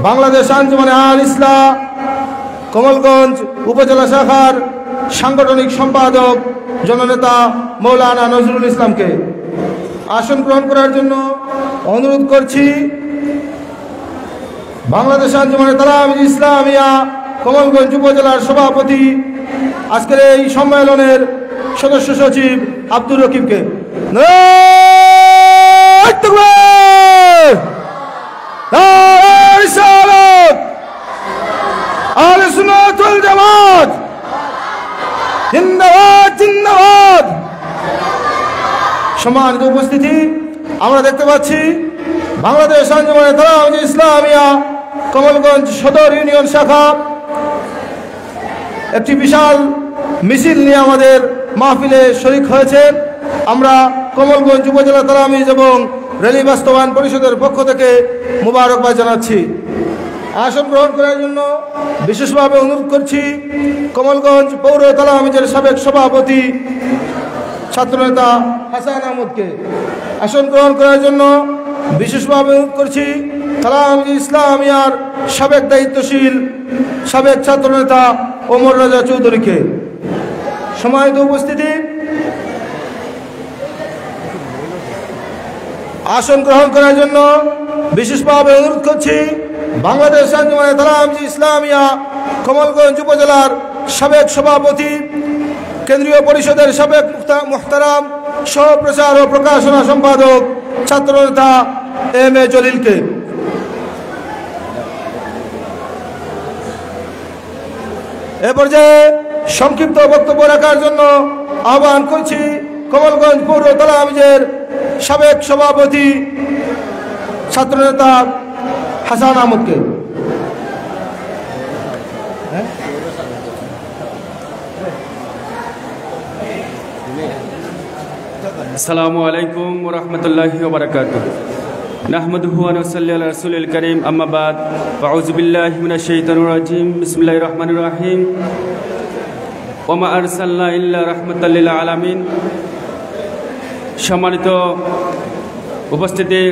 বাংলাদেশ আঞ্জুমানে আল ইসলাহ কমলগঞ্জ উপজেলা শাখার সাংগঠনিক সম্পাদক জননেতা মৌলানা নজরুল ইসলামকে আসন গ্রহণ করার জন্য অনুরোধ করছি। বাংলাদেশ আঞ্জুমানে তালামিজে ইসলামিয়া কমলগঞ্জ উপজেলার সভাপতি, আজকের এই সম্মেলনের সদস্য সচিব আব্দুর রকিবকে আহলে সুন্নাত ওয়াল জামাত জিন্দাবাদ জিন্দাবাদ। সম্মানিত উপস্থিতি, আমরা দেখতে পাচ্ছি বাংলাদেশ আঞ্জুমানে তালামিজে ইসলামিয়া কমলগঞ্জ সদর ইউনিয়ন শাখা একটি বিশাল মিছিল নিয়ে আমাদের মাহফিলে শরীক হয়েছে। আমরা কমলগঞ্জ উপজেলা তালামিজ এবং র্যালি বাস্তবায়ন পরিষদের পক্ষ থেকে মুবারকবাদ জানাচ্ছি। আসন গ্রহণ করার জন্য বিশেষভাবে অনুরোধ করছি কমলগঞ্জ পৌর তালামিজের সাবেক সভাপতি ছাত্রনেতা হাসান আহমদকে আসন গ্রহণ করার জন্য বিশেষভাবে অনুরোধ করছি তালামিজে ইসলামিয়ার সাবেক দায়িত্বশীল সাবেক ছাত্রনেতা ওমর রাজা চৌধুরীকে। সম্মানিত উপস্থিতি, আসন গ্রহণ করার জন্য বিশেষভাবে অনুরোধ করছি বাংলাদেশ আঞ্জুমানে তালামিজে ইসলামিয়া কমলগঞ্জ উপজেলার সাবেক সভাপতি, কেন্দ্রীয় পরিষদের সাবেক মুহতারাম সহ প্রচার ও প্রকাশনা সম্পাদক ছাত্রনেতা এম এ জলিলকে। এ পর্যায়ে সংক্ষিপ্ত বক্তব্য রাখার জন্য আহ্বান করছি কমলগঞ্জ পৌর তালামিজের সাবেক সভাপতি ছাত্রনেতা হাসান আহমদকে। আসসালামু আলাইকুম ওয়া রাহমাতুল্লাহি ওয়া বারাকাতুহু। নাহমাদুহু ওয়া নুসাল্লি আলা রাসূলিল কারীম, আম্মা বাদ। আউযু বিল্লাহি মিনাশ শাইতানির রাজীম। বিসমিল্লাহির রহমানির রহিম। ওয়া মা আরসালনা ইল্লা রাহমাতাল লিল আলামিন। সম্মানিত উপস্থিতি,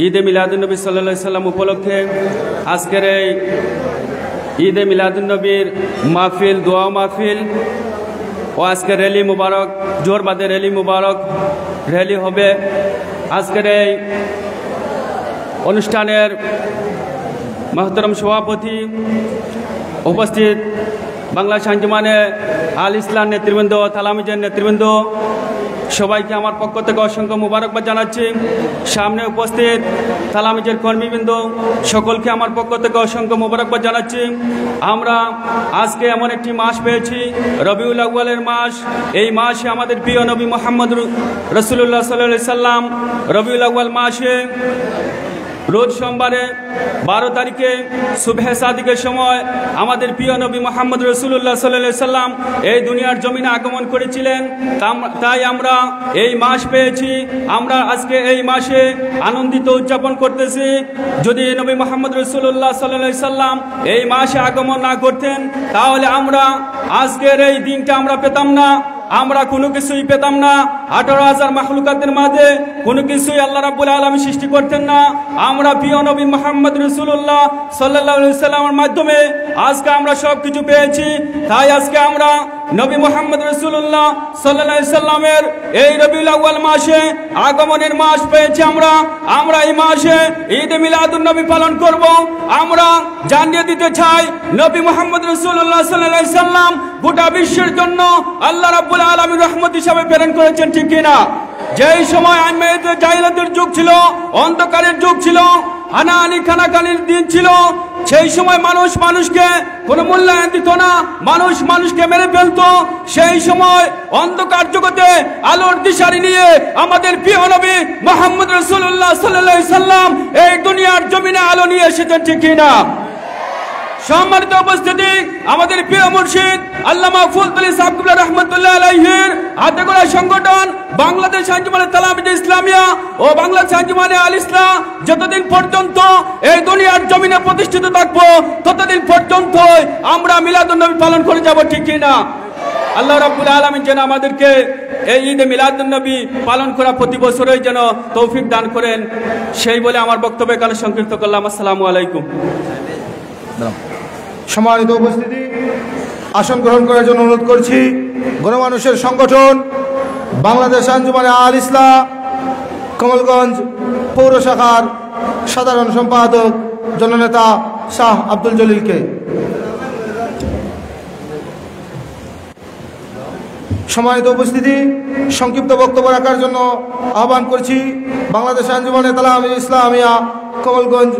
ঈদে মিলাদুন্নবী সাল্লাল্লাহু আলাইহি সাল্লাম উপলক্ষে আজকের এই ঈদে মিলাদুন্নবীর মাহফিল, দোয়া মাহফিল ও আজকের র্যালি মুবারক, জোহর বাদে র্যালি মুবারক র্যালি হবে। আজকের এই অনুষ্ঠানের মহতরম সভাপতি, উপস্থিত বাংলাদেশ আঞ্জুমানে আল ইসলাম নেতৃবৃন্দ, তালামিজের নেতৃবৃন্দ, সবাইকে আমার পক্ষ থেকে অসংখ্য মুবারকবাদ জানাচ্ছি। সামনে উপস্থিত তালামিজের কর্মীবৃন্দ সকলকে আমার পক্ষ থেকে অসংখ্য মুবারকবাদ জানাচ্ছি। আমরা আজকে এমন একটি মাস পেয়েছি, রবিউল আউয়ালের মাস। এই মাসে আমাদের প্রিয় নবী মুহাম্মদ রাসূলুল্লাহ সাল্লাল্লাহু আলাইহি সাল্লাম রবিউল আউয়াল মাসে রোজ সোমবারে 12 তারিখে সুবহে সাদিকের সময় আমাদের প্রিয় নবী মুহাম্মদ রাসূলুল্লাহ সাল্লাল্লাহু আলাইহি সাল্লাম এই দুনিয়ার জমিনে আগমন করেছিলেন। তাই আমরা এই মাস পেয়েছি। আমরা আজকে এই মাসে আনন্দিত উদযাপন করতেছি। যদি নবী মুহাম্মদ রাসূলুল্লাহ সাল্লাল্লাহু আলাইহি সাল্লাম এই মাসে আগমন না করতেন তাহলে আমরা আজকের এই দিনটা আমরা পেতাম না, আমরা কোনো কিছুই পেতাম না। 18,000 মাখলুকাতের মাঝে কোনো কিছুই আল্লাহ রাব্বুল আলামিন সৃষ্টি করতেন না। আমরা প্রিয় নবী মুহাম্মদ রাসূলুল্লাহ সাল্লাল্লাহু আলাইহি সাল্লামের মাধ্যমে আজকে আমরা সব কিছু পেয়েছি। তাই আজকে আমরা নবী মুহাম্মদ রাসূলুল্লাহ সাল্লাল্লাহু আলাইহি সাল্লামের এই রবিউল আউয়াল মাসে আগমনের মাস পেয়েছি। আমরা এই মাসে ঈদ মিলাদুন নবী পালন করব। আমরা জানিয়ে দিতে চাই নবী মুহাম্মদ রাসূলুল্লাহ সাল্লাল্লাহু আলাইহি সাল্লাম গোটা বিশ্বের জন্য আল্লাহ রাব্বুল আলামিন রহমত হিসাবে প্রেরণ করেছেন, ঠিক কিনা? যেই সময় জাহিলিয়াতের যুগ ছিল, অন্ধকারের যুগ ছিল, হানাহানি খানাখানির দিন ছিল, সেই সময় মানুষকে কোনো মূল্যায়ন দিত না, মানুষকে মেরে ফেলতো। সেই সময় অন্ধকার জগতে আলোর দিশারি নিয়ে আমাদের প্রিয় নবী মুহাম্মদ রাসূলুল্লাহ সাল্লাল্লাহু আলাইহি সাল্লাম এই দুনিয়ার জমিনে আলো নিয়ে এসেছেন, ঠিক কিনা? সম্মানিত উপস্থিতি, আমাদের প্রিয় মুর্শিদ আল্লামা ফুলতলি সাহেব কিবলা রাহমাতুল্লাহ আলাইহির হাতে গড়া সংগঠন বাংলাদেশ আঞ্জুমানে তালামিজে ইসলামিয়া ও বাংলাদেশ আঞ্জুমানে আল ইসলাম যতদিন পর্যন্ত এই দুনিয়ার জমিনে প্রতিষ্ঠিত থাকবো ততদিন পর্যন্ত আমরা মিলাদুন নবী পালন করে যাব, ঠিক কিনা? আল্লাহ রাব্বুল আলামিন যেন আমাদেরকে এই ঈদে মিলাদুন নবী পালন করা প্রতি বছরই যেন তৌফিক দান করেন, সেই বলে আমার বক্তব্য এখানে সংক্ষিপ্ত করলাম। আসসালামু আলাইকুম। সম্মানিত উপস্থিতি, আসন গ্রহণ করার জন্য অনুরোধ করছি গণমানুষের সংগঠন বাংলাদেশ আঞ্জুমানে আল ইসলাম কমলগঞ্জ পৌর শাখার সাধারণ সম্পাদক জননেতা শাহ আব্দুল জলিলকে। সম্মানিত উপস্থিতি, সংক্ষিপ্ত বক্তব্য রাখার জন্য আহ্বান করছি বাংলাদেশ আঞ্জুমানে তালামিজে ইসলামিয়া কমলগঞ্জ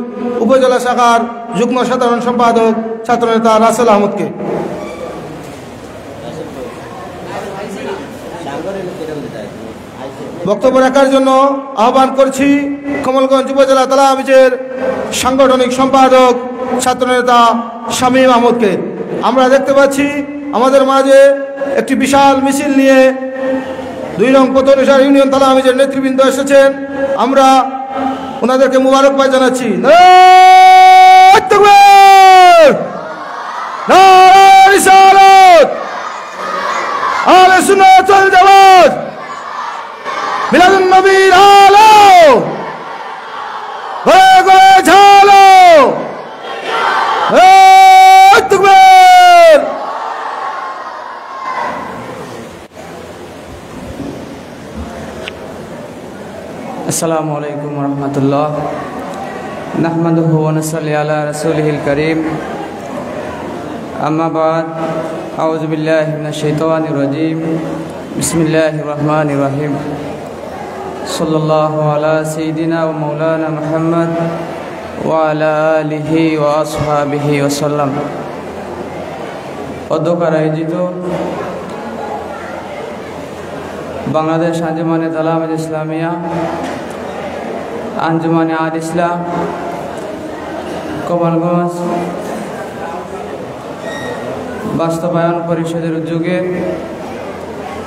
উপজেলা শাখার যুগ্ম সাধারণ সম্পাদক ছাত্রনেতা রাসেল আহমদকে। বক্তব্য রাখার জন্য আহ্বান করছি কমলগঞ্জ উপজেলা তালামিজের সাংগঠনিক সম্পাদক ছাত্রনেতা শামীম আহমদকে। আমরা দেখতে পাচ্ছি আমাদের মাঝে একটি বিশাল মিছিল নিয়ে 2 নং পতনেশ্বর ইউনিয়ন তালামিজের নেতৃবৃন্দ এসেছেন। আমরা ওনাদেরকে মুবারকবাদ জানাচ্ছি। নারায়ে তাকবীর, নারায়ে রিসালাত, আহলে সুন্নাত ওয়াল জামাত, মিলাদুন নবীর আলো ঘরে ঘরে ঝালো। নারায়ে তাকবীর। আসসালামু আলাইকুম ওয়া রাহমাতুল্লাহ। নাহমাদুহু ওয়া নুসাল্লি আলা রাসূলিহিল কারীম। আম্মা বাদ, আউযু বিল্লাহি মিনাশ শাইতানির রাজীম। বিসমিল্লাহির রহমানির রহিম। সাল্লাল্লাহু আলা সাইয়্যিদিনা ওয়া মাওলানা মুহাম্মদ ওয়া আলা আলিহি ওয়া আসহাবিহি ওয়া সাল্লাম। অধ্যক্ষের আয়োজিত বাংলাদেশ আঞ্জুমানে তালামিজে ইসলামিয়া আঞ্জুমানে আল ইসলাম কমলগঞ্জ বাস্তবায়ন পরিষদের উদ্যোগে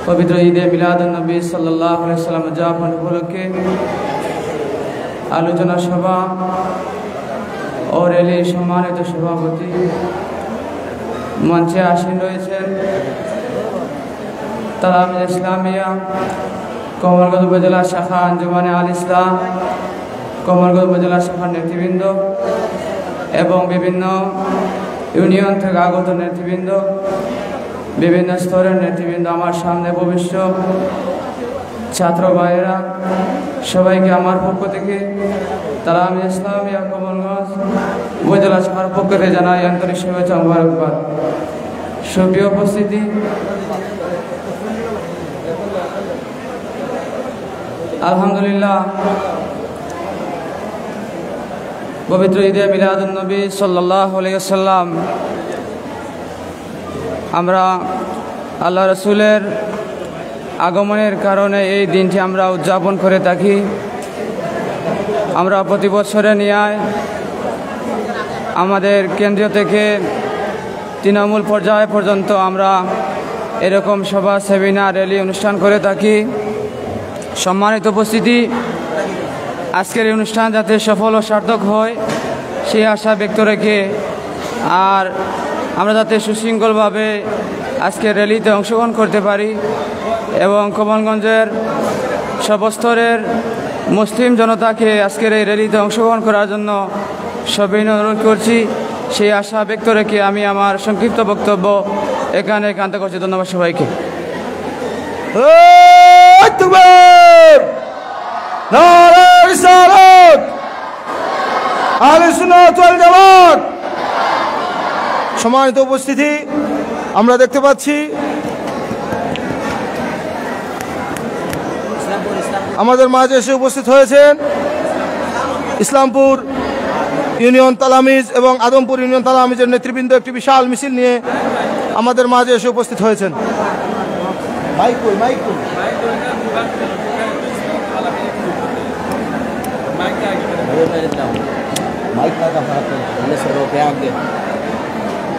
পবিত্র ঈদে মিলাদুন নবী সাল্লাল্লাহু আলাইহি সাল্লাম উদযাপন উপলক্ষে আলোচনা সভা ও র্যালির সম্মানিত সভাপতি মঞ্চে আসীন রয়েছেন তালামিজে ইসলামিয়া কমলগঞ্জ উপজেলা শাখা আঞ্জুমানে আল ইসলাম কমলগঞ্জ উপজেলা শাখার নেতৃবৃন্দ এবং বিভিন্ন ইউনিয়ন থেকে আগত নেতৃবৃন্দ, বিভিন্ন স্তরের নেতৃবৃন্দ, আমার সামনে ভবিষ্য ছাত্র ভাইয়েরা, সবাইকে আমার পক্ষ থেকে তালামিজে ইসলামিয়া কমলগঞ্জ উপজেলা শাখার পক্ষ থেকে জানাই আন্তরিক শুভেচ্ছা মোবারকবাদ। সুপ্রিয় উপস্থিতি, আলহামদুলিল্লাহ, পবিত্র ঈদে মিলাদুন্নবী সাল্লাল্লাহু আলাইহি ওয়াসাল্লাম আমরা আল্লাহ রসুলের আগমনের কারণে এই দিনটি আমরা উদযাপন করে থাকি। আমরা প্রতি বছরে ন্যায় আমাদের কেন্দ্রীয় থেকে তৃণমূল পর্যায় পর্যন্ত আমরা এরকম সভা, সেমিনার, র্যালি অনুষ্ঠান করে থাকি। সম্মানিত উপস্থিতি, আজকের এই অনুষ্ঠান যাতে সফল ও সার্থক হয় সেই আশা ব্যক্ত রেখে আর আমরা যাতে সুশৃঙ্খলভাবে আজকের র্যালিতে অংশগ্রহণ করতে পারি এবং কমলগঞ্জের সর্বস্তরের মুসলিম জনতাকে আজকের এই র্যালিতে অংশগ্রহণ করার জন্য সবিনয় অনুরোধ করছি। সেই আশা ব্যক্ত রেখে আমি আমার সংক্ষিপ্ত বক্তব্য এখানে একান্ত করছি। ধন্যবাদ সবাইকে। সম্মানিত উপস্থিতি, আমরা দেখতে পাচ্ছি আমাদের মাঝে এসে উপস্থিত হয়েছেন ইসলামপুর ইউনিয়ন তালামিজ এবং আদমপুর ইউনিয়ন তালামিজের নেতৃবৃন্দ একটি বিশাল মিছিল নিয়ে আমাদের মাঝে এসে উপস্থিত হয়েছেন।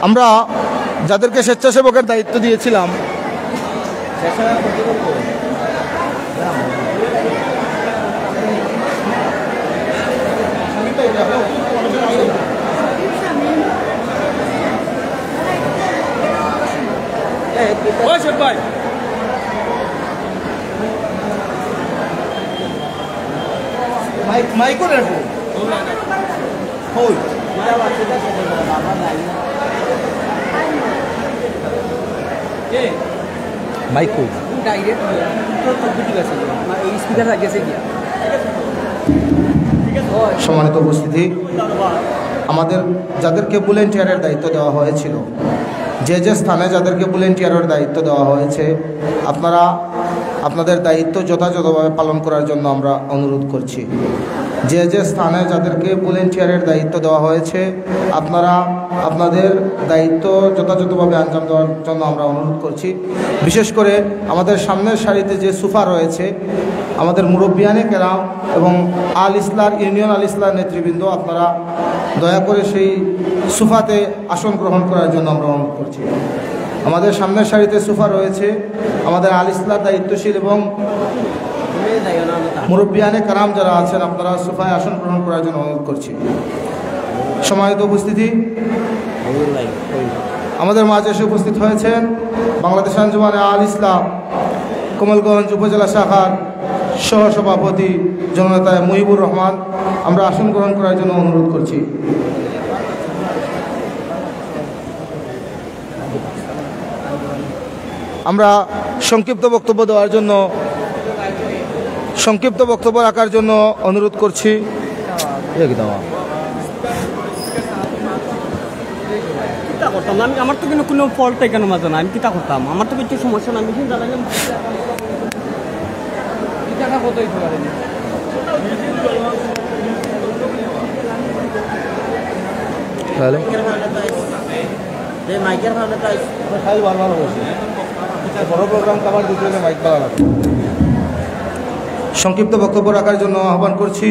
আমরা যাদেরকে স্বেচ্ছাসেবকের দায়িত্ব দিয়েছিলাম সম্মানিত উপস্থিতি, আমাদের যাদেরকে ভলেন্টিয়ারের দায়িত্ব দেওয়া হয়েছিল, যে যে স্থানে যাদেরকে ভলেন্টিয়ারের দায়িত্ব দেওয়া হয়েছে, আপনারা আপনাদের দায়িত্ব যথাযথভাবে পালন করার জন্য আমরা অনুরোধ করছি। যে যে স্থানে যাদেরকে ভলেন্টিয়ারের দায়িত্ব দেওয়া হয়েছে, আপনারা আপনাদের দায়িত্ব যথাযথভাবে আঞ্জাম দেওয়ার জন্য আমরা অনুরোধ করছি। বিশেষ করে আমাদের সামনের সারিতে যে সোফা রয়েছে, আমাদের মুরব্বিয়ানে কেরাম এবং আল ইসলার ইউনিয়ন আল ইসলার নেতৃবৃন্দ, আপনারা দয়া করে সেই সোফাতে আসন গ্রহণ করার জন্য আমরা অনুরোধ করছি। আমাদের সামনের সারিতে সোফা রয়েছে, আমাদের আল ইসলার দায়িত্বশীল এবং মুরব্বিয়ানে কারাম যারা আছেন, আপনারা সোফায় আসন গ্রহণ করার জন্য অনুরোধ করছি। সম্মানিত উপস্থিতি, আমাদের মাঝে এসে উপস্থিত হয়েছেন বাংলাদেশ আঞ্জুমানে আল ইসলাম কমলগঞ্জ উপজেলা শাখার সহসভাপতি জননেতা মুহিবুর রহমান। আমরা আসন গ্রহণ করার জন্য অনুরোধ করছি। আমরা সংক্ষিপ্ত বক্তব্য রাখার জন্য অনুরোধ করছি। আমার তো কিন্তু কোনো ফল্টই কেন মাঝে না, আমি কিতা করতাম, আমার তো কিছু সমস্যা না, আমি কিন্তু সংক্ষিপ্ত বক্তব্য রাখার জন্য আহ্বান করছি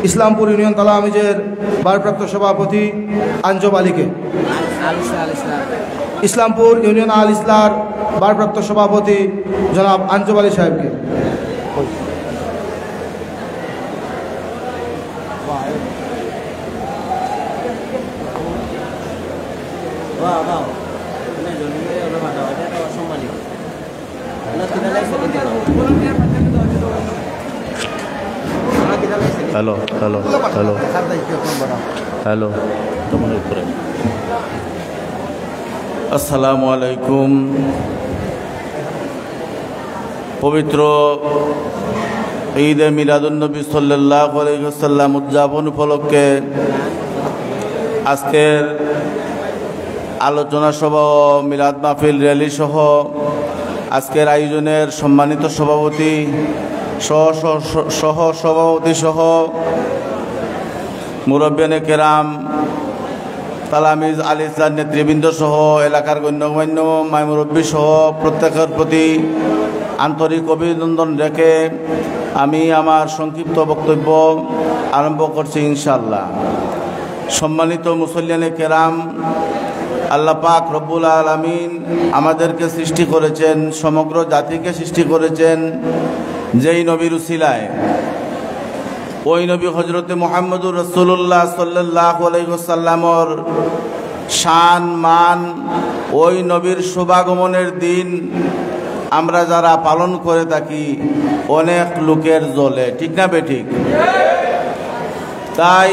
ইসলামপুর ইউনিয়ন তালামিজের ভারপ্রাপ্ত সভাপতি আঞ্জব আলীকে। ইসলামপুর ইউনিয়ন আল ইসলার ভারপ্রাপ্ত সভাপতি জনাব আঞ্জব আলী সাহেবকে। হ্যালো হ্যালো হ্যালো হ্যালো আসসালামু আলাইকুম। পবিত্র ঈদে মিলাদুন্নবী সাল্লাল্লাহু আলাইহি ওয়াসাল্লাম উদযাপন উপলক্ষে আজকের আলোচনা সভা ও মিলাদ মাহফিল র্যালি সহ আজকের আয়োজনের সম্মানিত সভাপতি সহ সভাপতি সহ মুরব্বিয়ানে কেরাম, তালামিজ আল ইসলাম নেতৃবৃন্দ সহ এলাকার গণ্যমান্য মাই মুরব্বী সহ প্রত্যেকের প্রতি আন্তরিক অভিনন্দন রেখে আমি আমার সংক্ষিপ্ত বক্তব্য আরম্ভ করছি ইনশাআল্লাহ। সম্মানিত মুসল্লিয়ানে কেরাম, আল্লাহ পাক রব্বুল আলামিন আমাদেরকে সৃষ্টি করেছেন, সমগ্র জাতিকে সৃষ্টি করেছেন যেই নবীর উসিলায়। ওই নবী হজরতে মুহাম্মদুর রাসূলুল্লাহ সাল্লাল্লাহু আলাইহি ওয়াসাল্লামর শান মান, ওই নবীর শুভাগমনের দিন আমরা যারা পালন করে থাকি অনেক লোকের জ্বলে, ঠিক না বেঠিক? তাই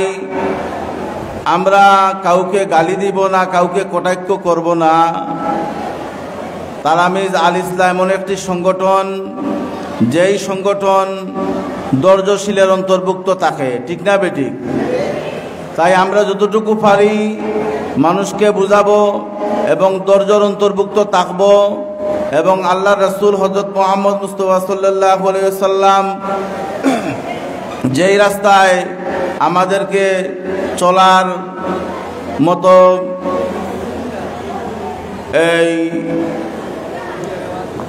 আমরা কাউকে গালি দিব না, কাউকে কটাক্ষ করব না। তালামিজ আল ইসলাম এমন একটি সংগঠন, যেই সংগঠন ধৈর্যশীলের অন্তর্ভুক্ত থাকে, ঠিক না বেঠিক? তাই আমরা যতটুকু পারি মানুষকে বুঝাবো এবং ধৈর্যর অন্তর্ভুক্ত থাকব এবং আল্লাহ রাসূল হযরত মুহাম্মদ মুস্তাফা সাল্লাল্লাহু আলাইহি ওয়াসাল্লাম যেই রাস্তায় আমাদেরকে চলার মতো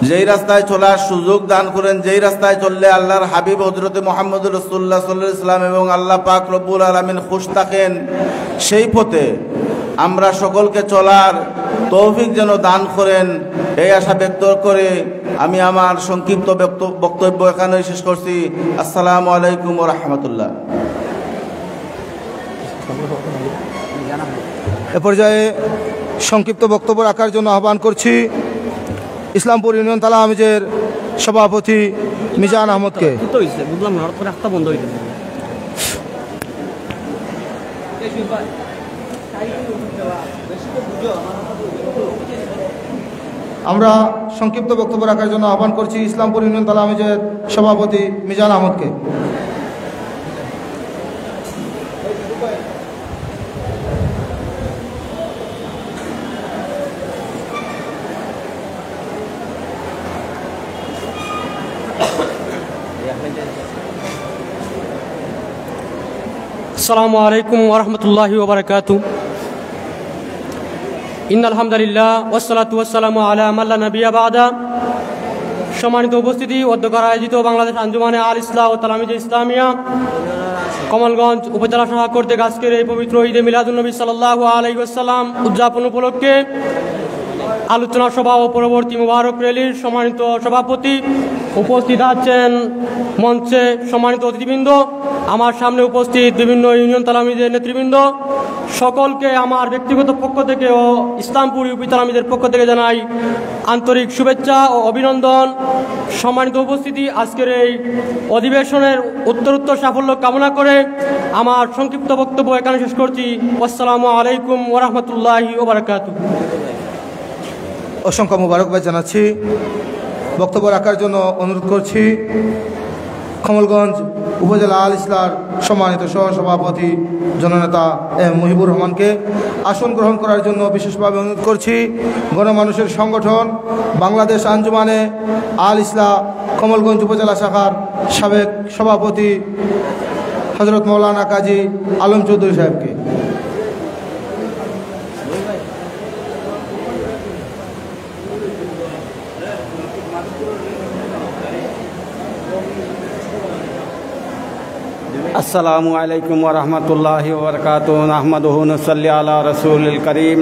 যেই রাস্তায় চলার সুযোগ দান করেন, যেই রাস্তায় চললে আল্লাহর হাবিব হযরত মুহাম্মদ রাসূলুল্লাহ সাল্লাল্লাহু আলাইহি ওয়াসাল্লাম এবং আল্লাহ পাক রব্বুল আলামিন খুশ থাকেন, সেই পথে আমরা সকলকে চলার তৌফিক যেন দান করেন, এই আশা ব্যক্ত করে আমি আমার সংক্ষিপ্ত বক্তব্য এখানে শেষ করছি। আসসালামু আলাইকুম ওয়া রাহমাতুল্লাহ। এ পর্যায়ে সংক্ষিপ্ত বক্তব্য রাখার জন্য আহ্বান করছি ইসলামপুর ইউনিয়ন তালামিজের সভাপতি মিজান আহমদকে। আমরা সংক্ষিপ্ত বক্তব্য রাখার জন্য আহ্বান করছি ইসলামপুর ইউনিয়ন তালামিজের সভাপতি মিজান আহমদকে। আসসালামু আলাইকুম ওয়া রাহমাতুল্লাহি ওয়া বারাকাতুহু। ইন্নাল হামদুলিল্লাহ ওয়াসসালাতু ওয়াসসালামু আলা মান লা নাবিয়্যা বা'দা। সম্মানিত উপস্থিতি, অধ্যক্ষর আয়োজিত বাংলাদেশ আঞ্জুমানে আল ইসলাহ ও তালামিজে ইসলামিয়া কমলগঞ্জ উপজেলা শাখা কর্তৃক আজকের এই পবিত্র ঈদে মিলাদুন্নবী সাল্লাল্লাহু আলাইহি ওয়াসাল্লাম উদযাপন উপলক্ষে আলোচনা সভা ও পরবর্তী মুবারক র্যালির সম্মানিত সভাপতি, উপস্থিত আছেন মঞ্চে সম্মানিত অতিথিবৃন্দ, আমার সামনে উপস্থিত বিভিন্ন ইউনিয়ন তালামিজের নেতৃবৃন্দ, সকলকে আমার ব্যক্তিগত পক্ষ থেকে ও ইসলামপুর ইউপি তালামিজের পক্ষ থেকে জানাই আন্তরিক শুভেচ্ছা ও অভিনন্দন। সম্মানিত উপস্থিতি, আজকের এই অধিবেশনের উত্তরোত্তর সাফল্য কামনা করে আমার সংক্ষিপ্ত বক্তব্য এখানে শেষ করছি। আসসালামু আলাইকুম ওয়া রাহমাতুল্লাহি ওয়া বারাকাতুহু। অসংখ্য মোবারকবাদ জানাচ্ছি। বক্তব্য রাখার জন্য অনুরোধ করছি কমলগঞ্জ উপজেলা আল ইসলার সম্মানিত সহসভাপতি জননেতা মুহিবুর রহমানকে। আসন গ্রহণ করার জন্য বিশেষভাবে অনুরোধ করছি গণমানুষের সংগঠন বাংলাদেশ আঞ্জুমানে আল ইসলাহ কমলগঞ্জ উপজেলা শাখার সাবেক সভাপতি হজরত মৌলানা কাজী আলম চৌধুরী সাহেবকে। আসসালামু আলাইকুম ওয়া রাহমাতুল্লাহি ওয়া বারাকাতুহু। নাহমাদুহু ওয়া নুসাল্লি আলা রাসূলিল কারীম।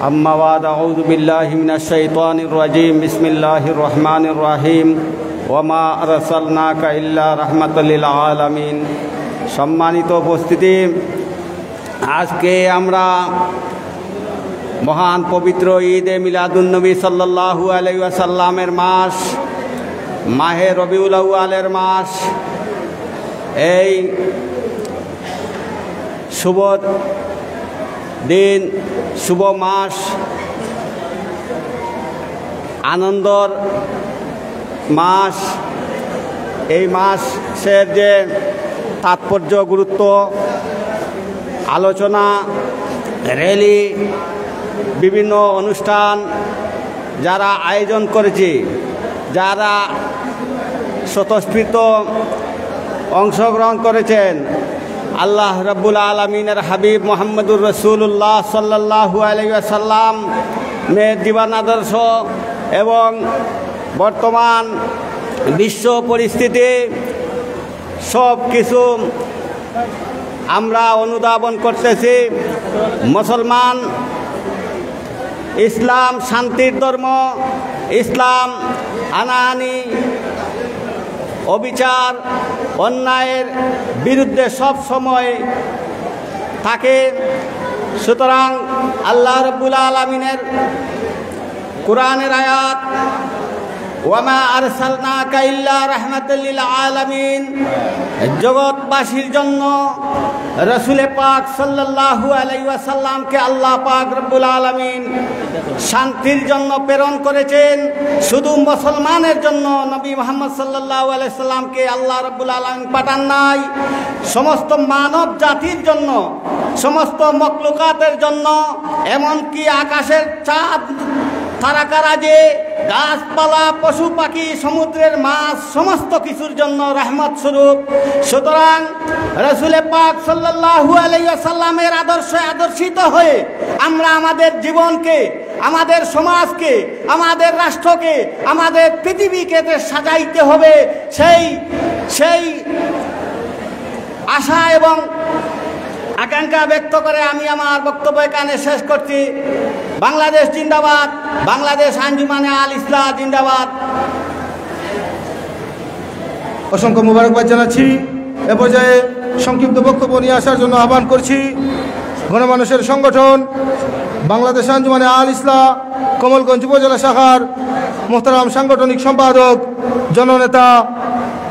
আম্মা বা'দ, আউযু বিল্লাহি মিনাশ শাইতানির রাজীম। বিসমিল্লাহির রহমানির রহিম। ওয়া মা আরসালনাকা ইল্লা রাহমাতাল লিল আলামিন। সম্মানিত উপস্থিতি, আজকে আমরা মহান পবিত্র ঈদে মিলাদুন্নবী সাল্লাল্লাহু আলাইহি ওয়াসাল্লামের মাস, মাহে রবিউল আউয়ালের মাস, এই শুভ দিন, শুভ মাস, আনন্দর মাস। এই মাসের যে তাৎপর্য, গুরুত্ব, আলোচনা, র্যালি, বিভিন্ন অনুষ্ঠান যারা আয়োজন করেছি, যারা স্বতঃস্ফূর্ত অংশগ্রহণ করেছেন। আল্লাহ রাব্বুল আলামিনের হাবিব মুহাম্মদুর রাসূলুল্লাহ সাল্লাল্লাহু আলাইহি ওয়াসাল্লাম মের জীবন আদর্শ এবং বর্তমান বিশ্ব পরিস্থিতি সব কিছু আমরা অনুধাবন করতেছি। মুসলমান, ইসলাম শান্তির ধর্ম, ইসলাম হানাহানি, অবিচার, অন্যায়ের বিরুদ্ধে সব সময় থাকে। সুতরাং আল্লাহ রাব্বুল আলামিনের কোরআনের আয়াত, ওয়ামা আরসালনাকা ইল্লা রাহমাতাল লিল আলামিন, জগৎবাসীর জন্য রাসূল পাক সাল্লাল্লাহু আলাইহি ওয়াসাল্লামকে আল্লাহ পাক রব্বুল আলামিন শান্তির জন্য প্রেরণ করেছেন। শুধু মুসলমানের জন্য নবী মুহাম্মদ সাল্লাল্লাহু আলাইহি সাল্লামকে আল্লাহ রব্বুল আলামিন পাঠান নাই, সমস্ত মানব জাতির জন্য, সমস্ত মখলুকাতের জন্য, এমনকি আকাশের চাঁদ তারাকারাজে, গাছপালা, পশু পাখি, সমুদ্রের মাছ, সমস্ত কিছুর জন্য রহমত স্বরূপ। সুতরাং রাসূল পাক সাল্লাল্লাহু আলাইহি ওয়াসাল্লামের আদর্শে আদর্শিত হয়ে আমরা আমাদের জীবনকে, আমাদের সমাজকে, আমাদের রাষ্ট্রকে, আমাদের পৃথিবীকে সাজাইতে হবে। সেই আশা এবং আকাঙ্ক্ষা ব্যক্ত করে আমি আমার বক্তব্য এখানে শেষ করছি। বাংলাদেশ জিন্দাবাদ, বাংলাদেশ আঞ্জুমানে আল ইসলাহ জিন্দাবাদ। অসংখ্য মোবারকবাদ জানাচ্ছি। এ পর্যায়ে সংক্ষিপ্ত বক্তব্য নিয়ে আসার জন্য আহ্বান করছি গণমানুষের সংগঠন বাংলাদেশ আঞ্জুমানে আল ইসলাহ কমলগঞ্জ উপজেলা শাখার মোহতারাম সাংগঠনিক সম্পাদক জননেতা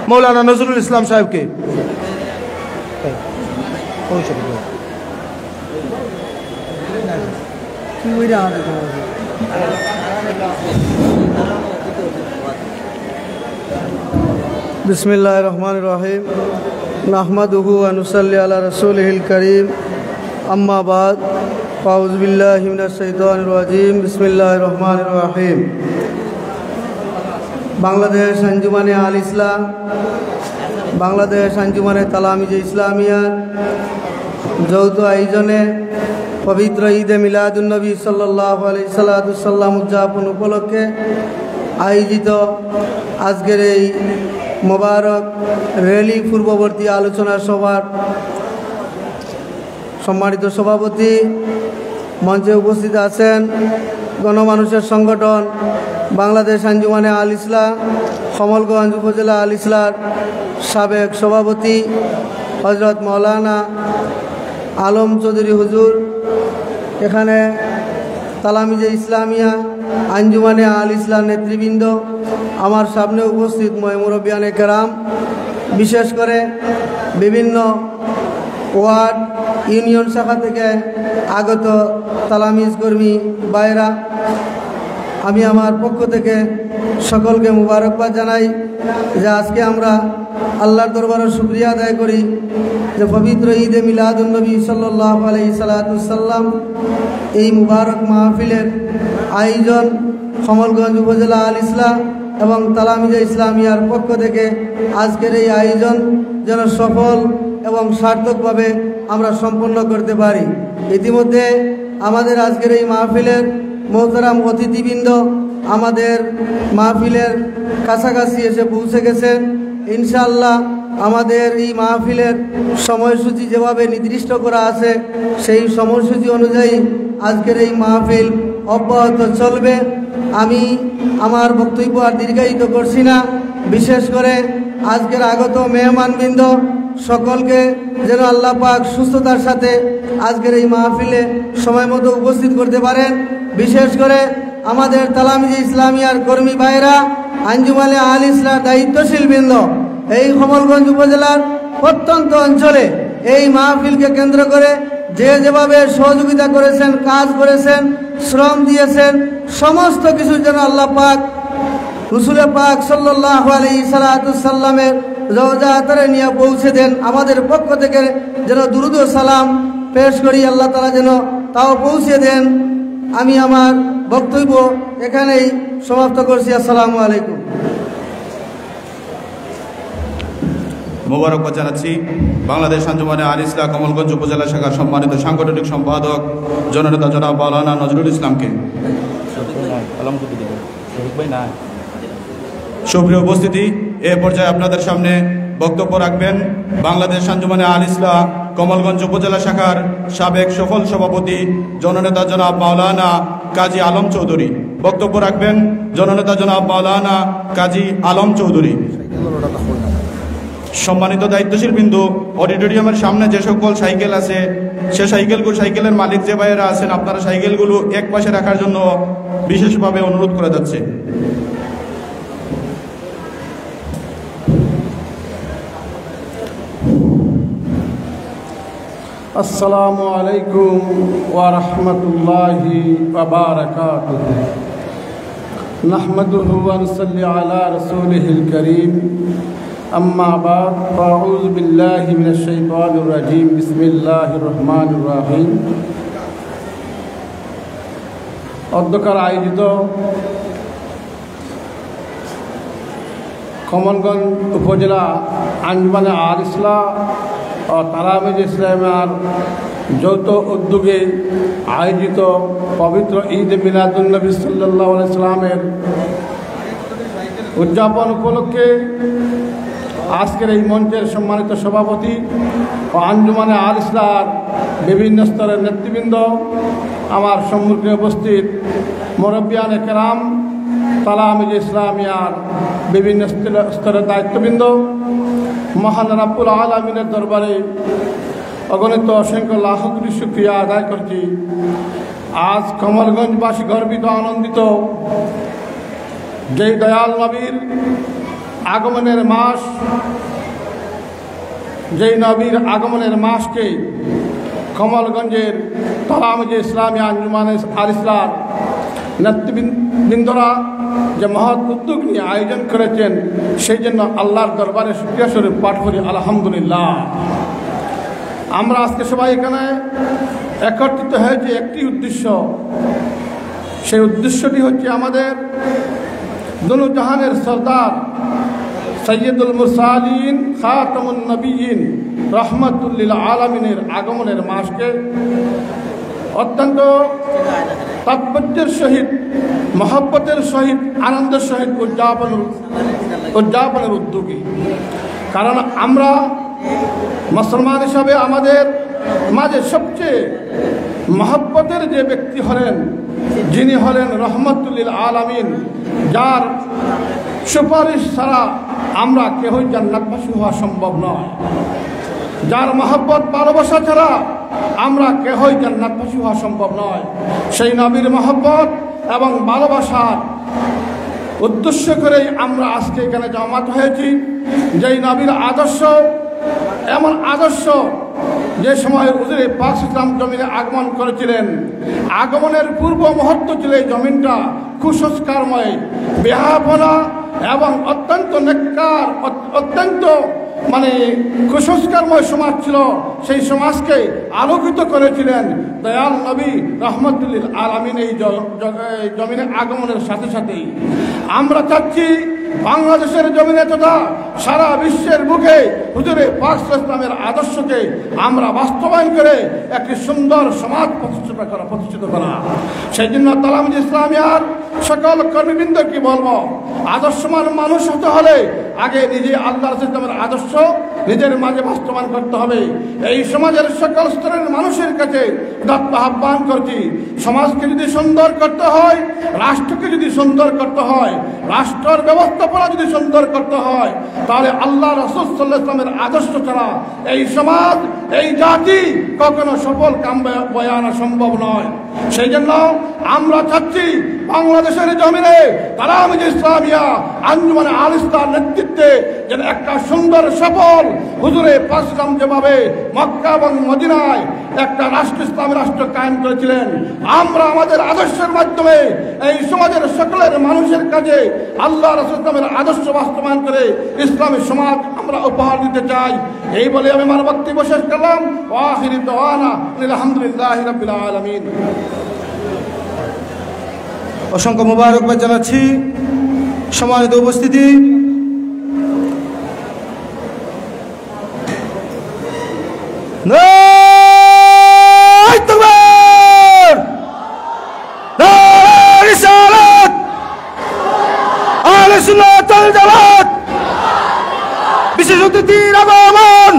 মৌলানা নজরুল ইসলাম সাহেবকে। बिस्मिल्लाहिर रहमानिर रहीम नहमदुहु व नुसल्ली अला रसूलिहिल करीम अम्मा बाद फाउज़ु बिल्लाहि मिनश शैतानिर रजीम बिस्मिल्लाहिर रहमानिर रहीम। बांग्लादेश अंजुमाने आल इस्लाह, बांग्लादेश अंजुमाने तालामिजे इस्लामिया যৌথ আয়োজনে পবিত্র ঈদে মিলাদুন্নবী সাল্লাল্লাহু আলাইহি সাল্লাম উদযাপন উপলক্ষে আয়োজিত আজকের এই মোবারক র্যালি পূর্ববর্তী আলোচনা সভার সম্মানিত সভাপতি, মঞ্চে উপস্থিত আছেন গণমানুষের সংগঠন বাংলাদেশ আঞ্জুমানে আল ইসলাহ কমলগঞ্জ উপজেলা আল ইসলাহর সাবেক সভাপতি হযরত মাওলানা আলম চৌধুরী হুজুর, এখানে তালামিজে ইসলামিয়া আঞ্জুমানে আল ইসলাহ নেতৃবৃন্দ, আমার সামনে উপস্থিত মুরব্বিয়ানে কেরাম, বিশেষ করে বিভিন্ন ওয়ার্ড ইউনিয়ন শাখা থেকে আগত তালামিজ কর্মী ভাইরা, আমি আমার পক্ষ থেকে সকলকে মুবারকবাদ জানাই যে আজকে আমরা আল্লাহর দরবারে শুকরিয়া আদায় করি যে পবিত্র ঈদে মিলাদুন্নবী সাল্লাল্লাহু আলাইহি সাল্লাম এই মুবারক মাহফিলের আয়োজন কমলগঞ্জ উপজেলা আল ইসলাহ এবং তালামিজে ইসলামিয়ার পক্ষ থেকে আজকের এই আয়োজন যেন সফল এবং সার্থকভাবে আমরা সম্পন্ন করতে পারি। ইতিমধ্যে আমাদের আজকের এই মাহফিলের মোহতারাম অতিথিবৃন্দ আমাদের মাহফিলের কাছাকাছি এসে পৌঁছে গেছেন। ইনশাআল্লাহ আমাদের এই মাহফিলের সময়সূচি যেভাবে নির্দিষ্ট করা আছে সেই সময়সূচি অনুযায়ী আজকের এই মাহফিল অব্যাহত চলবে। আমি আমার বক্তব্য আর দীর্ঘায়িত করছি না। বিশেষ করে আজকের আগত মেহমানবৃন্দ সকলকে যেন আল্লাহ পাক সুস্থতার সাথে আজকের এই মাহফিলে সময় মতো উপস্থিত করতে পারেন। বিশেষ করে আমাদের তালামিজে ইসলামিয়ার কর্মী ভাইরা, আঞ্জুমানে আল ইসলাহ দায়িত্বশীল বৃন্দ, এই কমলগঞ্জ উপজেলার প্রত্যন্ত অঞ্চলে এই মাহফিলকে কেন্দ্র করে যে যেভাবে সহযোগিতা করেছেন, কাজ করেছেন, শ্রম দিয়েছেন, সমস্ত কিছু যেন আল্লাহ পাক রাসূল পাক সাল্লাল্লাহু আলাইহি সাল্লামের রওজা আতরে নিয়ে পৌঁছে দেন। আমাদের পক্ষ থেকে যেন দুরুদ ও সালাম পেশ করি, আল্লাহ তাআলা যেন তাও পৌঁছে দেন। আমি আমার বক্তব্য এখানেই সমাপ্ত করছি। আসসালামু আলাইকুম। মোবারকবাদ জানাচ্ছি বাংলাদেশ আঞ্জুমানে আল ইসলাহ কমলগঞ্জ উপজেলা শাখার সম্মানিত সাংগঠনিক সম্পাদক জননেতা জনাব মাওলানা নজরুল ইসলামকে। সুপ্রিয় উপস্থিতি, এ পর্যায়ে আপনাদের সামনে বক্তব্য রাখবেন বাংলাদেশ আঞ্জুমানে আল ইসলাহ কমলগঞ্জ উপজেলা শাখার সাবেক সফল সভাপতি জননেতা জনাব মাওলানা কাজী আলম চৌধুরী। বক্তব্য রাখবেন জননেতা জনাব মাওলানা কাজী আলম চৌধুরী। সম্মানিত দায়িত্বশীল বিন্দু, অডিটোরিয়ামের সামনে যে সকল সাইকেল আছে সে সাইকেলের মালিক যে ভাইয়েরা আছেন, আপনারা সাইকেলগুলো এক পাশে রাখার জন্য বিশেষভাবে অনুরোধ করা যাচ্ছে। আসসালামু আলাইকুম ওয়া রাহমাতুল্লাহি ওয়া বারাকাতুহু। নাহমাদুহু ওয়া নুসাল্লি আলা রাসূলিহিল কারীম। আম্মা বা'দ, আউযু বিল্লাহি মিনাশ শাইতানির রাজীম। বিসমিল্লাহির রহমানির রহিম। অধ্যক্ষের আয়োজিত কমলগঞ্জ উপজেলা আঞ্জুমানে আল ইসলাহ ও তালামিজ ইসলামের যৌথ উদ্যোগে আয়োজিত পবিত্র ঈদ মিলাদুন্নবী সাল্লাল্লাহু আলাইহি সাল্লামের উদযাপন উপলক্ষে আজকের এই মঞ্চের সম্মানিত সভাপতি ও আঞ্জুমানে আল ইসলাহর বিভিন্ন স্তরের নেতৃবৃন্দ, আমার সম্মুখে উপস্থিত মুরব্বিয়ানে কেরাম, তালামিজ ইসলামিয়ার বিভিন্ন স্তরের দায়িত্ববৃন্দ, মহান রাব্বুল আলামিনের দরবারে অগণিত অসংখ্য লাখ কোটি শুকরিয়া আদায় করছি। আজ কমলগঞ্জবাসী গর্বিত আনন্দিত, যেই দয়াল নবীর আগমনের মাস, যেই নবীর আগমনের মাসকে কমলগঞ্জের তালামিজ ইসলামী আঞ্জুমানে আল ইসলাহর নেতৃবৃন্দরা যে মহৎ উদ্যোগ নিয়ে আয়োজন করেছেন, সেই জন্য আল্লাহর দরবারে শুকরিয়া স্বরূপ পাঠ করি আলহামদুলিল্লাহ। আমরা আজকে সবাই এখানে একত্রিত হয়েছে একটি উদ্দেশ্য। সেই উদ্দেশ্যটি হচ্ছে আমাদের দুনু জাহানের সরদার সৈয়দুল মুরসালিন খাতামুন নবিয়্যিন রাহমাতুল লিল আলামিনের আগমনের মাসকে অত্যন্ত তাৎপর্যের সহিত, মহব্বতের সহিত, আনন্দের সহিত উদযাপনের উদ্যোগী। কারণ আমরা মুসলমান হিসাবে আমাদের মাঝে সবচেয়ে মহব্বতের যে ব্যক্তি হলেন, যিনি হলেন রহমাতুল লিল আলামিন, যার সুপারিশ ছাড়া আমরা কেহই জান্নাতবাসী হওয়া সম্ভব নয়, যার মহব্বত ভালোবাসা ছাড়া আমরা কেহই জান্নাতবাসী হওয়া সম্ভব নয়। সেই নবীর মহব্বত এবং ভালোবাসার উদ্দেশ্য করেই আমরা আজকে এখানে জমাত হয়েছি। যেই নবীর আদর্শ, এমন আদর্শ যে সময় হুজুরে পাক ইসলাম জমিনে আগমন করেছিলেন, আগমনের পূর্ব মুহূর্ত ছিল এই জমিনটা কুসংস্কারময়, বেহাপনা এবং অত্যন্ত নেককার, অত্যন্ত কুসংস্কারময় সমাজ ছিল। সেই সমাজকে আলোকিত করেছিলেন দয়াল নবী রহমাতুল লিল আলামিন এই জমিনে আগমনের সাথে সাথেই। আমরা চাচ্ছি বাংলাদেশের জমিনে তথা সারা বিশ্বের বুকে হুজুরে পাক ইসলামের আদর্শকে আমরা বাস্তবায়ন করে একটি সুন্দর সমাজ প্রতিষ্ঠিত করা। সেই জন্য তালামিজ ইসলামিয়ার সকল কর্মীবৃন্দ কি বলবো, আদর্শমান মানুষ হতে হলে আগে নিজে আল্লাহ ইসলামের আদর্শ নিজের মাঝে বাস্তবায়ন করতে হবে। এই সমাজের সকল স্তরের মানুষের কাছে আহ্বান করছি, সমাজকে যদি সুন্দর করতে হয়, রাষ্ট্রকে যদি সুন্দর করতে হয়, রাষ্ট্রের ব্যবস্থাপনা যদি সুন্দর করতে হয়, তাহলে আল্লাহ রাসূল সাল্লাল্লাহু আলাইহি ওয়াসাল্লামের আদর্শ ছাড়া এই সমাজ, এই জাতি কখনো সফল কাম বয়ে আনা সম্ভব নয়। সেই জন্য আমরা চাচ্ছি বাংলাদেশের জমিনে তালামিজ ইসলামিয়া আঞ্জুমানে আল ইসলাহর নেতৃত্বে যেন একটা সুন্দর সফল হুজুরে পাক ইসলাম যেভাবে মক্কা এবং মদিনায় একটা রাষ্ট্র, ইসলামী রাষ্ট্র কায়েম করেছিলেন, আমরা আমাদের আদর্শের মাধ্যমে এই সমাজের সকলের মানুষের কাছে আল্লাহ রাসূল ইসলামের আদর্শ বাস্তবায়ন করে ইসলামী সমাজ আমরা উপহার দিতে চাই। এই বলে আমি আমার বক্তব্য শেষ করলাম। ওয়া আখিরু দাওয়ানা আলহামদুলিল্লাহি রাব্বিল আলামিন। অসংখ্য মোবারকবাদ জানাচ্ছি। সম্মানিত উপস্থিতি, আহলে সুন্নাত ওয়াল জামাত বিশেষ অতিথির আগমন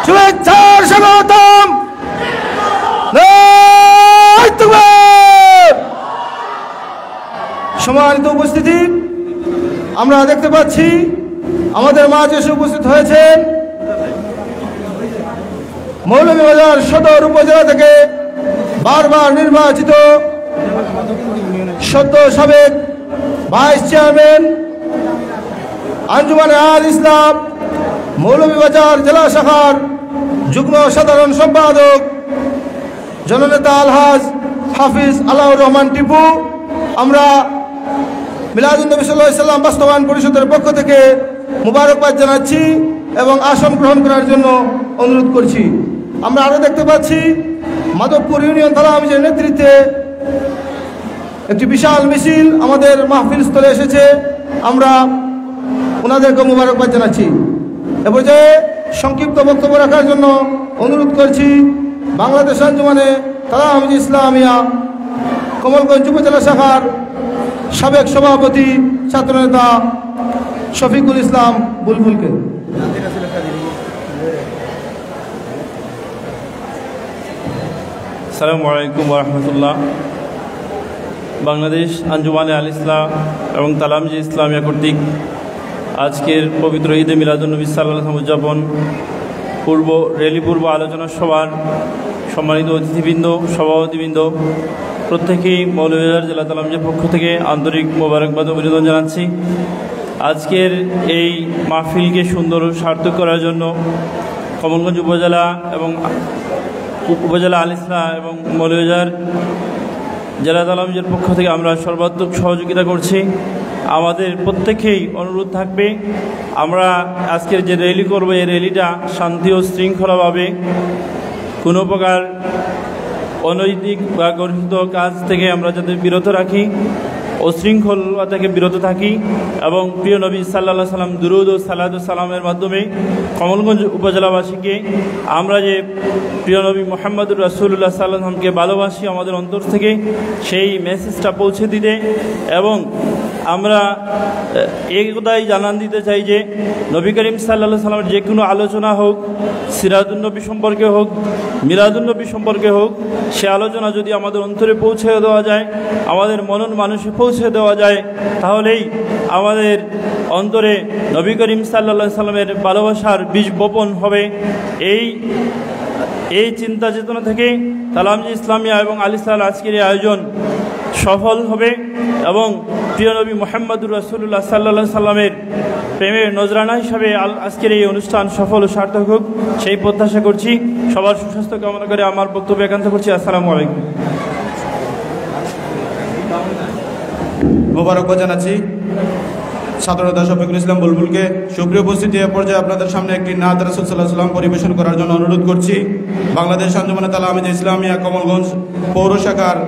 শুভেচ্ছার স্বাগতম। সম্মানিত উপস্থিতি, আমরা দেখতে পাচ্ছি আমাদের মাঝে এসে উপস্থিত হয়েছেন মৌলভীবাজার সদর উপজেলা থেকে বারবার নির্বাচিত সদ্য সাবেক ভাইস চেয়ারম্যান আঞ্জুমানে আল ইসলাম মৌলভীবাজার জেলা শাখার যুগ্ম সাধারণ সম্পাদক জননেতা আলহাজ হাফিজ আলাউর রহমান টিপু। আমরা মিলাদুন্নবী সাল্লাল্লাহু আলাইহি ওয়াসাল্লাম বাস্তবায়ন পরিষদের পক্ষ থেকে মুবারকবাদ জানাচ্ছি এবং আসন গ্রহণ করার জন্য অনুরোধ করছি। আমরা আরও দেখতে পাচ্ছি মাধবপুর ইউনিয়ন থানা আমিজের নেতৃত্বে একটি বিশাল মিছিল আমাদের মাহফিল স্থলে এসেছে। আমরা ওনাদেরকে মুবারকবাদ জানাচ্ছি। এ পর্যায়ে সংক্ষিপ্ত বক্তব্য রাখার জন্য অনুরোধ করছি বাংলাদেশ আঞ্জুমানে তালামিজ ইসলামিয়া কমলগঞ্জ উপজেলা শাখার সাবেক সভাপতি ছাত্রনেতা শফিকুল ইসলাম বুলবুলকে। আসসালামু আলাইকুম ওয়া রাহমাতুল্লাহ। বাংলাদেশ আঞ্জুমানে আল ইসলাম এবং তালামিজ ইসলামিয়া কর্তৃক আজকের পবিত্র ঈদে মিলাদুন্নবী সাল্লাল্লাহু আলাইহি ওয়াসাল্লাম উদযাপন র্যালি পূর্ব আলোচনা সভার সম্মানিত অতিথিবৃন্দ, সভাপতিবৃন্দ প্রত্যেকেই মৌলভীবাজার জেলা তালামিজের পক্ষ থেকে আন্তরিক মোবারকবাদ ও অভিনন্দন জানাচ্ছি। আজকের এই মাহফিলকে সুন্দর ও সার্থক করার জন্য কমলগঞ্জ উপজেলা এবং উপজেলা আল ইসলাম এবং মৌলভীবাজার জেলা তালামিজের পক্ষ থেকে আমরা সর্বাত্মক সহযোগিতা করছি। আমাদের প্রত্যেকেই অনুরোধ থাকবে, আমরা আজকের যে র্যালি করব এই র্যালিটা শান্তি ও শৃঙ্খলাভাবে কোনো প্রকার অনৈতিক বা গর্হিত কাজ থেকে আমরা যাতে বিরত রাখি, অশৃঙ্খলা থেকে বিরত থাকি এবং প্রিয় নবী সাল্লাল্লাহু আলাইহি সাল্লাম দুরূদ ও সালাতু সালামের মাধ্যমে কমলগঞ্জ উপজেলাবাসীকে আমরা যে প্রিয় নবী মুহাম্মদুর রাসূলুল্লাহ সাল্লাল্লাহু আলাইহি ওয়াসাল্লামকে ভালোবাসি আমাদের অন্তর থেকে, সেই মেসেজটা পৌঁছে দিতে এবং আমরা এই কথাই জানান দিতে চাই যে নবী করিম সাল্লাল্লাহু আলাইহি সাল্লামের যে কোনো আলোচনা হোক, সিরাতুন্নবী সম্পর্কে হোক, মিলাদুন্নবী সম্পর্কে হোক, সে আলোচনা যদি আমাদের অন্তরে পৌঁছে দেওয়া যায়, আমাদের মনন মানুষে পৌঁছে দেওয়া যায়, তাহলেই আমাদের অন্তরে নবী করিম সাল্লাল্লাহু আলাইহি সাল্লামের ভালোবাসার বীজ বপন হবে। এই চিন্তা চেতনা থেকে তালামিজ ইসলামিয়া এবং আল ইসলাম আজকের এই আয়োজন সফল হবে এবং প্রিয় নবী মুহাম্মদুর রাসূলুল্লাহ সাল্লাল্লাহু আলাইহি সাল্লামের প্রেমের নজরানা হিসাবে আজকের এই অনুষ্ঠান সফল ও সার্থক হোক, সেই প্রত্যাশা করছি। সবার সুস্বাস্থ্য কামনা করে আমার বক্তব্য একান্ত করছি। আসসালামু আলাইকুম। মোবারকবাদ জানাচ্ছি ছাত্রনেতা শফিকুল ইসলাম বুলবুলকে। সুপ্রিয় উপস্থিতি, এ পর্যায়ে আপনাদের সামনে একটি নাত রাসূল সাল্লাল্লাহু আলাইহি ওয়াসাল্লাম পরিবেশন করার জন্য অনুরোধ করছি বাংলাদেশ আঞ্জুমানে তালামিজ ইসলামিয়া কমলগঞ্জ পৌর শাখার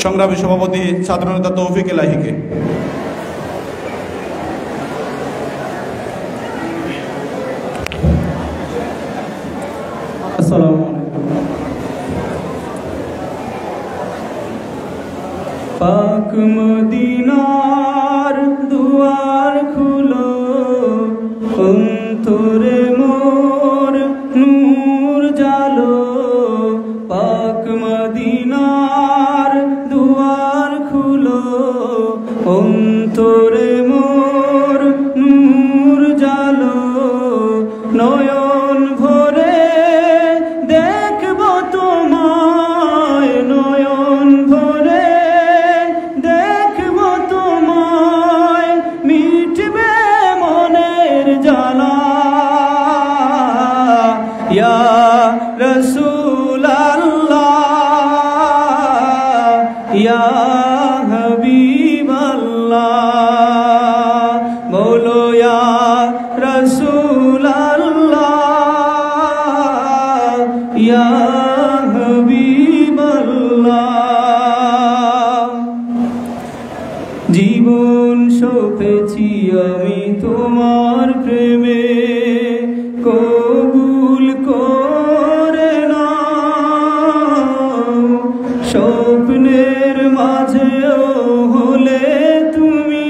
সংগ্রামী সভাপতি ছাত্রনেতা তৌফিক এলাহিকে। আসসালামু আলাইকুম। পাক মদিনার দুয়ার খুলো, অন্তরে মোর নূর জালো। পাক মদিনার দুয়ার খুলো, অন্তরে মোর নূর জালো। নয়ন ভরে দেখব তোমায়, নয়ন ভরে দেখব তোমায়, মিটবে মনের জ্বালা। ইয়া রাসূলাল্লাহ, ইয়া হাবিবাল্লাহ, বলো ইয়া রাসূলাল্লাহ, ইয়া হাবিবাল্লাহ। জীবন সঁপেছি আমি তোমার প্রেমে, কবুল করে নাও। স্বপ্নের মাঝেও হলে তুমি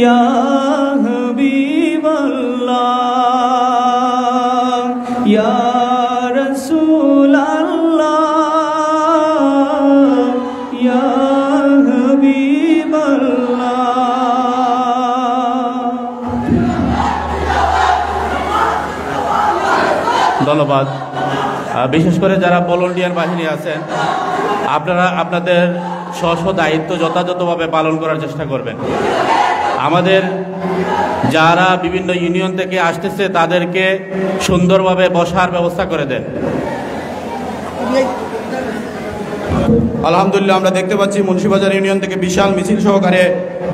ইয়া হাবিবাল্লাহ ইয়া রাসূলাল্লাহ ইয়া হাবিবাল্লাহ। ধন্যবাদ। বিশেষ করে যারা ভলান্টিয়ার বাহিনী আছেন, আপনারা আপনাদের স্ব দায়িত্ব যথাযথভাবে পালন করার চেষ্টা করবেন। আমাদের যারা বিভিন্ন ইউনিয়ন থেকে আসতেছে তাদেরকে সুন্দরভাবে বসার ব্যবস্থা করে দেন। আলহামদুলিল্লাহ, আমরা দেখতে পাচ্ছি মুন্সিবাজার ইউনিয়ন থেকে বিশাল মিছিল সহকারে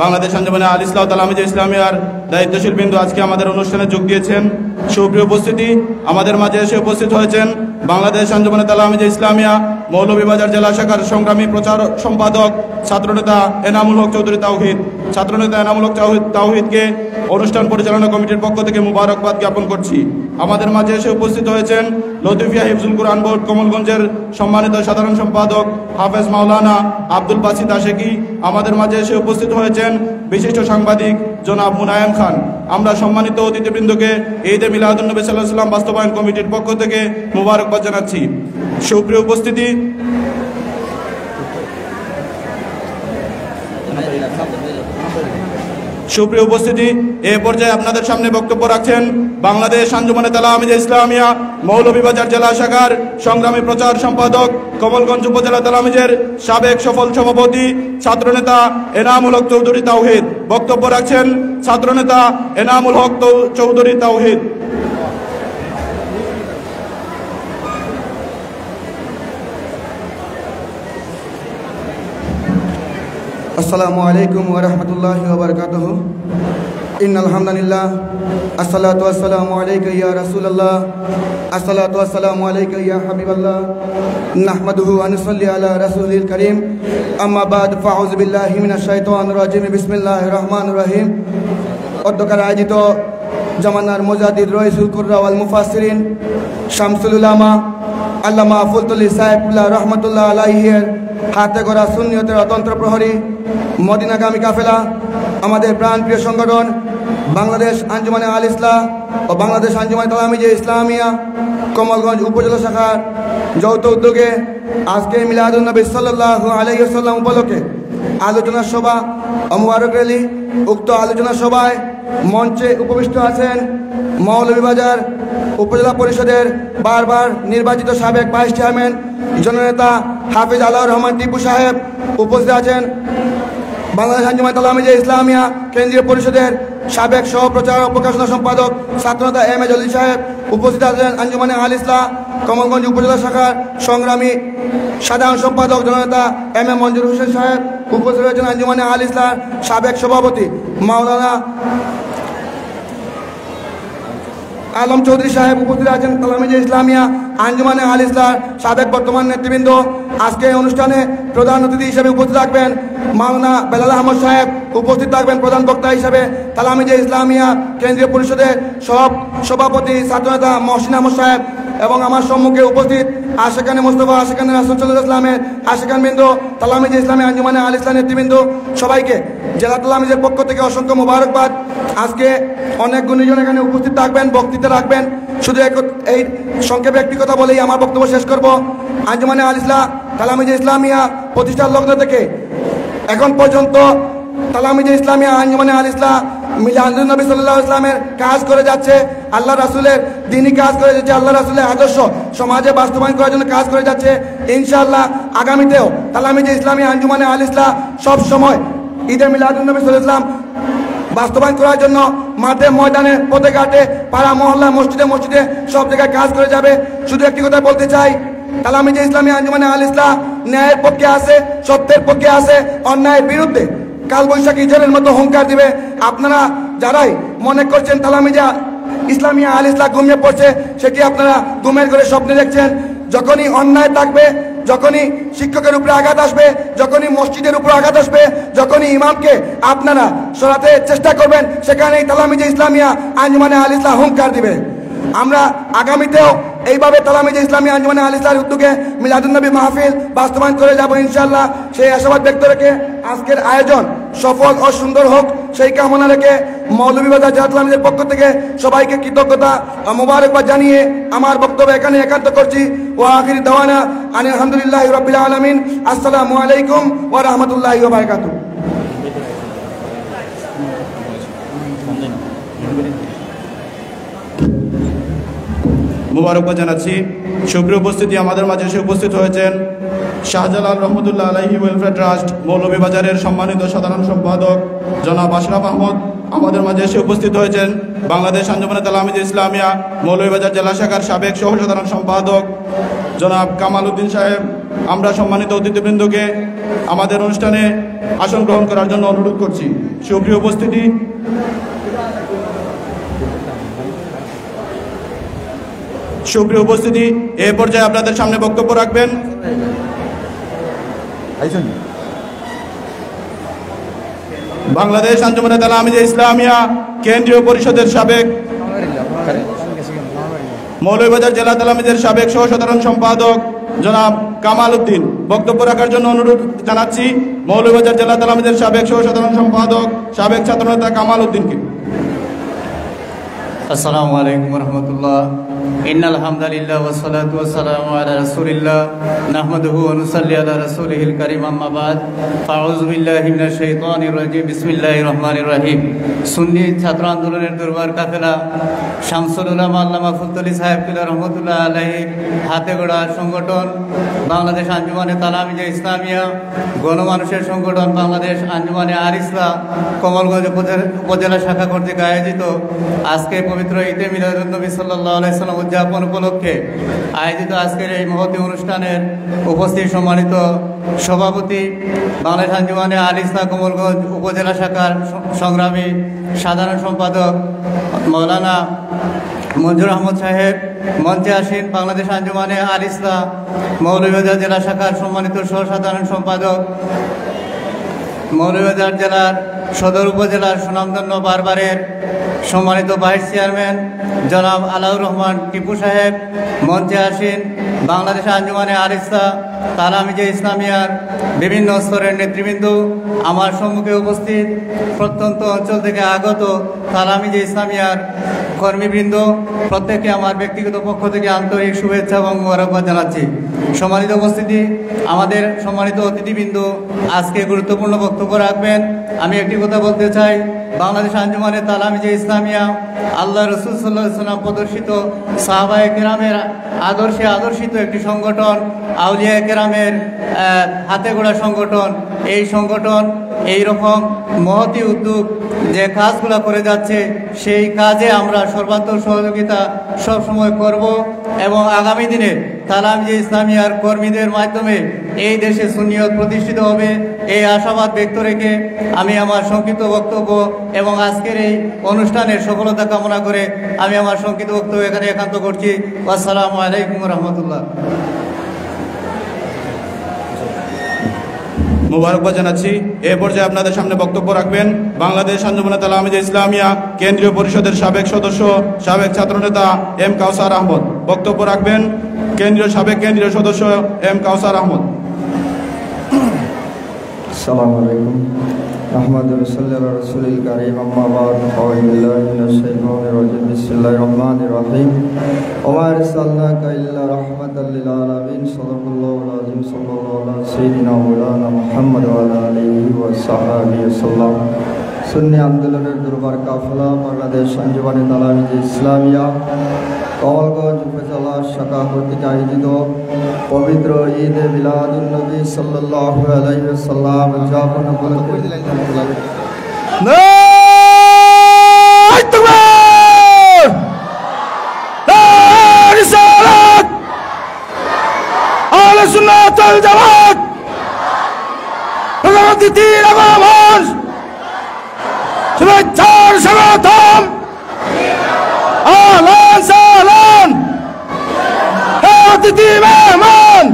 বাংলাদেশ আঞ্জুমানে আল ইসলাহ তালামিজে ইসলামিয়ার দায়িত্বশীল বিন্দু আজকে আমাদের অনুষ্ঠানে যোগ দিয়েছেন। সুপ্রিয় উপস্থিতি, আমাদের মাঝে এসে উপস্থিত হয়েছেন বাংলাদেশ আঞ্জুমানে তালামিজে ইসলামিয়া মৌলভীবাজার জেলা শাখার সংগ্রামী প্রচার সম্পাদক ছাত্রনেতা এনামুল হক চৌধুরী তাওহিদ। ছাত্রনেতা এনামুল হক তাওহিদকে অনুষ্ঠান পরিচালনা কমিটির পক্ষ থেকে মুবারকবাদ জ্ঞাপন করছি। আমাদের মাঝে এসে উপস্থিত হয়েছেন লতিফিয়া হিফজুল কুরআন বোর্ড কমলগঞ্জের সম্মানিত সাধারণ সম্পাদক হাফেজ মাওলানা আব্দুল বাসিত আশেকি। আমাদের মাঝে এসে উপস্থিত হয়েছেন বিশিষ্ট সাংবাদিক জনাব মুনায়েম খান। আমরা সম্মানিত অতিথিবৃন্দকে ঈদে মিলাদুন্নবী সাল্লাল্লাহু আলাইহি ওয়াসাল্লাম বাস্তবায়ন কমিটির পক্ষ থেকে মুবারকবাদ জানাচ্ছি। সুপ্রিয় উপস্থিতি, এ পর্যায়ে আপনাদের সামনে বক্তব্য রাখছেন বাংলাদেশ আঞ্জুমানে তালামিজে ইসলামিয়া মৌলভীবাজার জেলা শাখার সংগ্রামী প্রচার সম্পাদক কমলগঞ্জ উপজেলা তালামিজের সাবেক সফল সভাপতি ছাত্রনেতা এনামুল হক চৌধুরী তাওহিদ। বক্তব্য রাখছেন ছাত্রনেতা এনামুল হক চৌধুরী তাওহিদ। আসসালামু আলাইকুম ওয়া রাহমাতুল্লাহি ওয়া বারাকাতুহু। ইন্নাল হামদুলিল্লাহ আসসালাতু ওয়াসসালামু আলাইকা ইয়া রাসূলুল্লাহ আসসালাতু ওয়াসসালামু আলাইকা ইয়া হাবিবাল্লাহ নাহমাদুহু ওয়া নুসাল্লি আলা রাসূলিল কারীম আম্মা বাদ ফাউযু বিল্লাহি মিনাশ শাইতানির রাজিম বিসমিল্লাহির রহমানির রহিম। অধ্যক্ষের আয়োজিত জামানার মুজাদ্দিদ রাইসুল কুররা ওয়াল মুফাসসিরিন শামসুল উলামা আল্লামা ফুলতুল্লি সাহেবুল্লাহ রহমাতুল্লাহ আলাইহির হাতে গড়া সুন্নিয়তের অতন্ত্র প্রহরী মদিনাগামী কাফেলা, আমাদের প্রাণপ্রিয় সংগঠন বাংলাদেশ আঞ্জুমানে আল ইসলাহ ও বাংলাদেশ আঞ্জুমানে তালামিজে ইসলামিয়া কমলগঞ্জ উপজেলা শাখার যৌথ উদ্যোগে আজকে মিলাদুন্নবী সাল্লাল্লাহু আলাইহি ওয়াসাল্লাম উপলক্ষে আলোচনা সভা ও মুবারক র্যালি। উক্ত আলোচনা সভায় মঞ্চে উপবিষ্ট আছেন মৌলভীবাজার উপজেলা পরিষদের বারবার নির্বাচিত সাবেক ভাইস চেয়ারম্যান জননেতা হাফিজ আল্লাহর রহমান টিপু সাহেব। উপস্থিত আছেন বাংলাদেশ আঞ্জুমানে তালামিজে ইসলামিয়া কেন্দ্রীয় পরিষদের সাবেক সহ প্রচার ও প্রকাশনা সম্পাদক ছাত্রনেতা এম এ জলিল সাহেব। উপস্থিত আছেন আঞ্জুমানে আল ইসলাহ কমলগঞ্জ উপজেলা শাখার সংগ্রামী সাধারণ সম্পাদক জননেতা এম এ মঞ্জুর হোসেন সাহেব। উপস্থিত রয়েছেন আঞ্জুমানে আল ইসলাহ সাবেক সভাপতি মাওলানা আলম চৌধুরী সাহেব। উপস্থিত আছেন তালামিজে ইসলামিয়া আঞ্জুমানে আল ইসলাহ সাবেক বর্তমান নেতৃবৃন্দ। আজকে অনুষ্ঠানে প্রধান অতিথি হিসেবে উপস্থিত থাকবেন মাওলানা বেলাল আহমদ সাহেব। উপস্থিত থাকবেন প্রধান বক্তা হিসেবে তালামিজে ইসলামিয়া কেন্দ্রীয় পরিষদের সভাপতি ছাত্রনেতা মহসিন আহমদ সাহেব। এবং আমার সম্মুখে উপস্থিত আশেকানে মোস্তফা আশেকানে রাসূল সাল্লাল্লাহু আলাইহি ওয়াসাল্লামের আশেকান বৃন্দ, তালামিজে ইসলামী আঞ্জুমানে আল ইসলাহ নেতৃবৃন্দ, সবাইকে জেলা তালামিজের পক্ষ থেকে অসংখ্য মোবারকবাদ। আজকে অনেক গুণীজন এখানে উপস্থিত থাকবেন, বক্তৃতা রাখবেন। শুধু এই সংক্ষেপে একটি কথা বলেই আমার বক্তব্য শেষ করব। আঞ্জুমানে আল ইসলাহ তালামিজে ইসলামিয়া প্রতিষ্ঠার লগ্ন থেকে এখন পর্যন্ত তালামিজে ইসলামিয়া আঞ্জুমানে আল ইসলাহ মিলাদুন্নবী সাল্লাল্লাহু আলাইহি ওয়াসাল্লামের কাজ করে যাচ্ছে, আল্লাহ রাসূলের দ্বীনি কাজ করে যাচ্ছে, আল্লাহ রাসূলের আদর্শ সমাজে বাস্তবায়ন করার জন্য কাজ করে যাচ্ছে। ইনশাআল্লাহ আগামীতেও তালামিজে ইসলামিয়া আঞ্জুমানে আল ইসলাহ সব সময় ঈদে মিলাদুন্নবী সাল্লাল্লাহু আলাইহি ওয়াসাল্লাম বাস্তবায়ন করার জন্য মাঠে ময়দানে পথে ঘাটে পাড়া মহল্লা মসজিদে মসজিদে সব জায়গায় কাজ করে যাবে। শুধু একটি কথা বলতে চাই, তালামিজে ইসলামী আঞ্জুমানে আল ইসলাহ ন্যায়ের পক্ষে আছে, সত্যের পক্ষে আছে, অন্যায়ের বিরুদ্ধে কালবৈশাখী ঝড়ের মতো হুঙ্কার দিবে। আপনারা যারাই মনে করছেন তালামিজে ইসলামিয়া আল ইসলাহ ঘুমিয়ে পড়ছে, সেটি আপনারা ঘুমের ঘরে স্বপ্নে দেখছেন। যখনই অন্যায় থাকবে, যখনই শিক্ষকের উপরে আঘাত আসবে, যখনই মসজিদের উপর আঘাত আসবে, যখনই ইমামকে আপনারা সরাতে চেষ্টা করবেন, সেখানেই তালামিজে ইসলামিয়া আঞ্জুমানে আল ইসলাহ হুঙ্কার দিবে। আমরা আগামীতেও এইভাবে তালামিজে ইসলামী আঞ্জুমানে আল ইসলাহর উদ্যোগে মিলাদুন্নবী মাহফিল বাস্তবায়ন করে যাব ইনশাআল্লাহ। সেই আশাবাদ ব্যক্ত রেখে আজকের আয়োজন সফল ও সুন্দর হোক সেই কামনা রেখে মৌলভীবাজার জামাত ইসলামীর পক্ষ থেকে সবাইকে কৃতজ্ঞতা ও মোবারকবাদ জানিয়ে আমার বক্তব্য এখানে একান্ত করছি। ওয়া আখিরি দাওয়ানা আনিল হামদুলিল্লাহি রাব্বিল আলামিন। আসসালামু আলাইকুম ওয়া রাহমাতুল্লাহি ওয়া বারাকাতুহু। মুবারকবাদ জানাচ্ছি। সুপ্রিয় উপস্থিতি, আমাদের মাঝে এসে উপস্থিত হয়েছেন শাহজালাল রহমতুল্লাহ আলাইহি ওয়েলফেয়ার ট্রাস্ট মৌলভীবাজারের সম্মানিত সাধারণ সম্পাদক জনাব আশরাফ আহমদ। আমাদের মাঝে এসে উপস্থিত হয়েছেন বাংলাদেশ আঞ্জুমানে তালামিযে ইসলামিয়া মৌলভীবাজার জেলা শাখার সাবেক সহ সাধারণ সম্পাদক জনাব কামাল উদ্দিন সাহেব। আমরা সম্মানিত অতিথিবৃন্দকে আমাদের অনুষ্ঠানে আসন গ্রহণ করার জন্য অনুরোধ করছি। সুপ্রিয় উপস্থিতি, এ পর্যায়ে আপনাদের সামনে বক্তব্য রাখবেন বাংলাদেশ আঞ্জুমানে তালামিযে ইসলামিয়া কেন্দ্রীয় পরিষদের সাবেক মৌলভীবাজার জেলা তালামিদের সাবেক সহ সাধারণ সম্পাদক জনাব কামাল উদ্দিন। বক্তব্য রাখার জন্য অনুরোধ জানাচ্ছি মৌলভীবাজার জেলা তালামিদের সাবেক সহ সাধারণ সম্পাদক সাবেক ছাত্রনেতা কামাল উদ্দিনকে। আসসালামু আলাইকুম রহমতুল্লাহ। ইন্নাল হামদুলিল্লাহ ওয়া সলাতু ওয়া সালামু আলা রাসূলিল্লাহ নাহমাদুহু ওয়া নুসাল্লি আলা রাসূলিহিল কারীম আম্মা বাদ। আউযু বিল্লাহি মিনাশ শাইতানির রাজীম। বিসমিল্লাহির রহমানির রহিম। সুন্নি ছাত্র আন্দোলনের দুর্বার কাফেলা শামসুল উলামা আল্লামা ফুলতলি সাহেব কিবলা রহমতুল্লাহ আলাইহি হাতে গড়া সংগঠন বাংলাদেশ আঞ্জুমানে তালামিযে ইসলামিয়া, গণমানুষের সংগঠন বাংলাদেশ আঞ্জুমানে আল-ইসলাহ কমলগঞ্জ উপজেলা শাখা কর্তৃক আয়োজিত আজকে পবিত্র ঈদে মিলাদুন্নবী সাল্লাল্লাহু আলাইহি সাল্লাম উদযাপন উপলক্ষে আয়োজিত আজকের এই মহতী অনুষ্ঠানের উপস্থিত সম্মানিত সভাপতি বাংলাদেশ আঞ্জুমানে আল-ইসলাহ কমলগঞ্জ উপজেলা শাখার সংগ্রামী সাধারণ সম্পাদক মৌলানা মঞ্জুর আহমদ সাহেব, মঞ্চে আসেন বাংলাদেশ আঞ্জুমানে আল-ইসলাহ মৌলভীবাজার জেলা শাখার সম্মানিত সহ সাধারণ সম্পাদক, মৌলভীবাজার জেলার সদর উপজেলার সুনামধন্য বারবারের সম্মানিত ভাইস চেয়ারম্যান জনাব আলাউর রহমান টিপু সাহেব। মঞ্চে আসেন বাংলাদেশ আঞ্জুমানে আল-ইসলাহ তালামিযে ইসলামিয়ার বিভিন্ন স্তরের নেতৃবৃন্দ। আমার সম্মুখে উপস্থিত প্রত্যন্ত অঞ্চল থেকে আগত তালামিযে ইসলামিয়ার কর্মীবৃন্দ, প্রত্যেককে আমার ব্যক্তিগত পক্ষ থেকে আন্তরিক শুভেচ্ছা এবং মোবারকবাদ জানাচ্ছি। সম্মানিত উপস্থিতি, আমাদের সম্মানিত অতিথিবৃন্দ আজকে গুরুত্বপূর্ণ বক্তব্য রাখবেন। আমি একটি কথা বলতে চাই, বাংলাদেশ আঞ্জুমানে তালামিযে ইসলামিয়া আল্লাহ রসুল সাল্লাল্লাহু আলাইহি ওয়াসাল্লাম প্রদর্শিত সাহাবায়ে কেরামের আদর্শে আদর্শিত একটি সংগঠন, আউলিয়া কেরামের হাতে গড়া সংগঠন। এই সংগঠন এই রকম মহতী উদ্যোগ যে কাজগুলো করে যাচ্ছে সেই কাজে আমরা সর্বাত্মক সহযোগিতা সবসময় করব এবং আগামী দিনে তালামিযে ইসলামিয়ার কর্মীদের মাধ্যমে এই দেশে সুন্নিয়ত প্রতিষ্ঠিত হবে এই আশাবাদ ব্যক্ত রেখে আমি আমার সংক্ষিপ্ত বক্তব্য এবং আজকের এই অনুষ্ঠানের সফলতা কামনা করে আমি আমার সংক্ষিপ্ত বক্তব্য এখানে একান্ত করছি। আসসালামু আলাইকুম রহমতুল্লাহ। মুবারকবাদ জানাচ্ছি। এ পর্যায়ে আপনাদের সামনে বক্তব্য রাখবেন বাংলাদেশ আঞ্জুমানে তালামিযে ইসলামিয়া কেন্দ্রীয় পরিষদের সাবেক সদস্য সাবেক ছাত্রনেতা এম কাউসার আহমদ। বক্তব্য রাখবেন সাবেক কেন্দ্রীয় সদস্য এম কাউসার আহমদ। আসসালামু আলাইকুম। আহমদুল্লাহ সাল্লাল্লাহু আলাইহি রাসূলিল কারীম আম্মা বাদ। আউযু বিল্লাহি মিনাশ শাইতানির রাজীম। বিসমিল্লাহির রহমানির রহিম। ওয়া মা আরসালনাকা ইল্লা রাহমাতাল লিল আলামিন। সাল্লাল্লাহু আলাইহি সাল্লাল্লাহু আলা সাইয়্যিদিনা মাওলানা মুহাম্মদ ওয়া আলা আলিহি ওয়া সাহবিহি ওয়াসাল্লাম। সুন্নি আন্দোলনের দুর্বার কাফেলা বাংলাদেশ আঞ্জুমানে তালামিযে ইসলামিয়া কমলগঞ্জ উপজেলা শাখা কর্তৃক আয়োজিত পবিত্র ঈদে মিলাদুন্নবী সাল্লাল্লাহু আলাইহি ওয়াসাল্লাম উদযাপন উপলক্ষে শুভেচ্ছার স্বাগতম। আহলান সাহলান হে অতিথি মেহমান,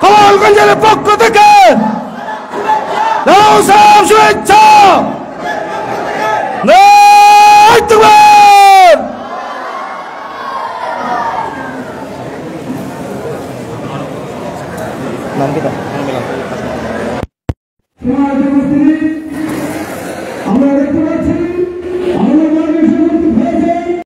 কমলগঞ্জের পক্ষ থেকে সালাম শুভেচ্ছা। আমরা দেখতে পাচ্ছি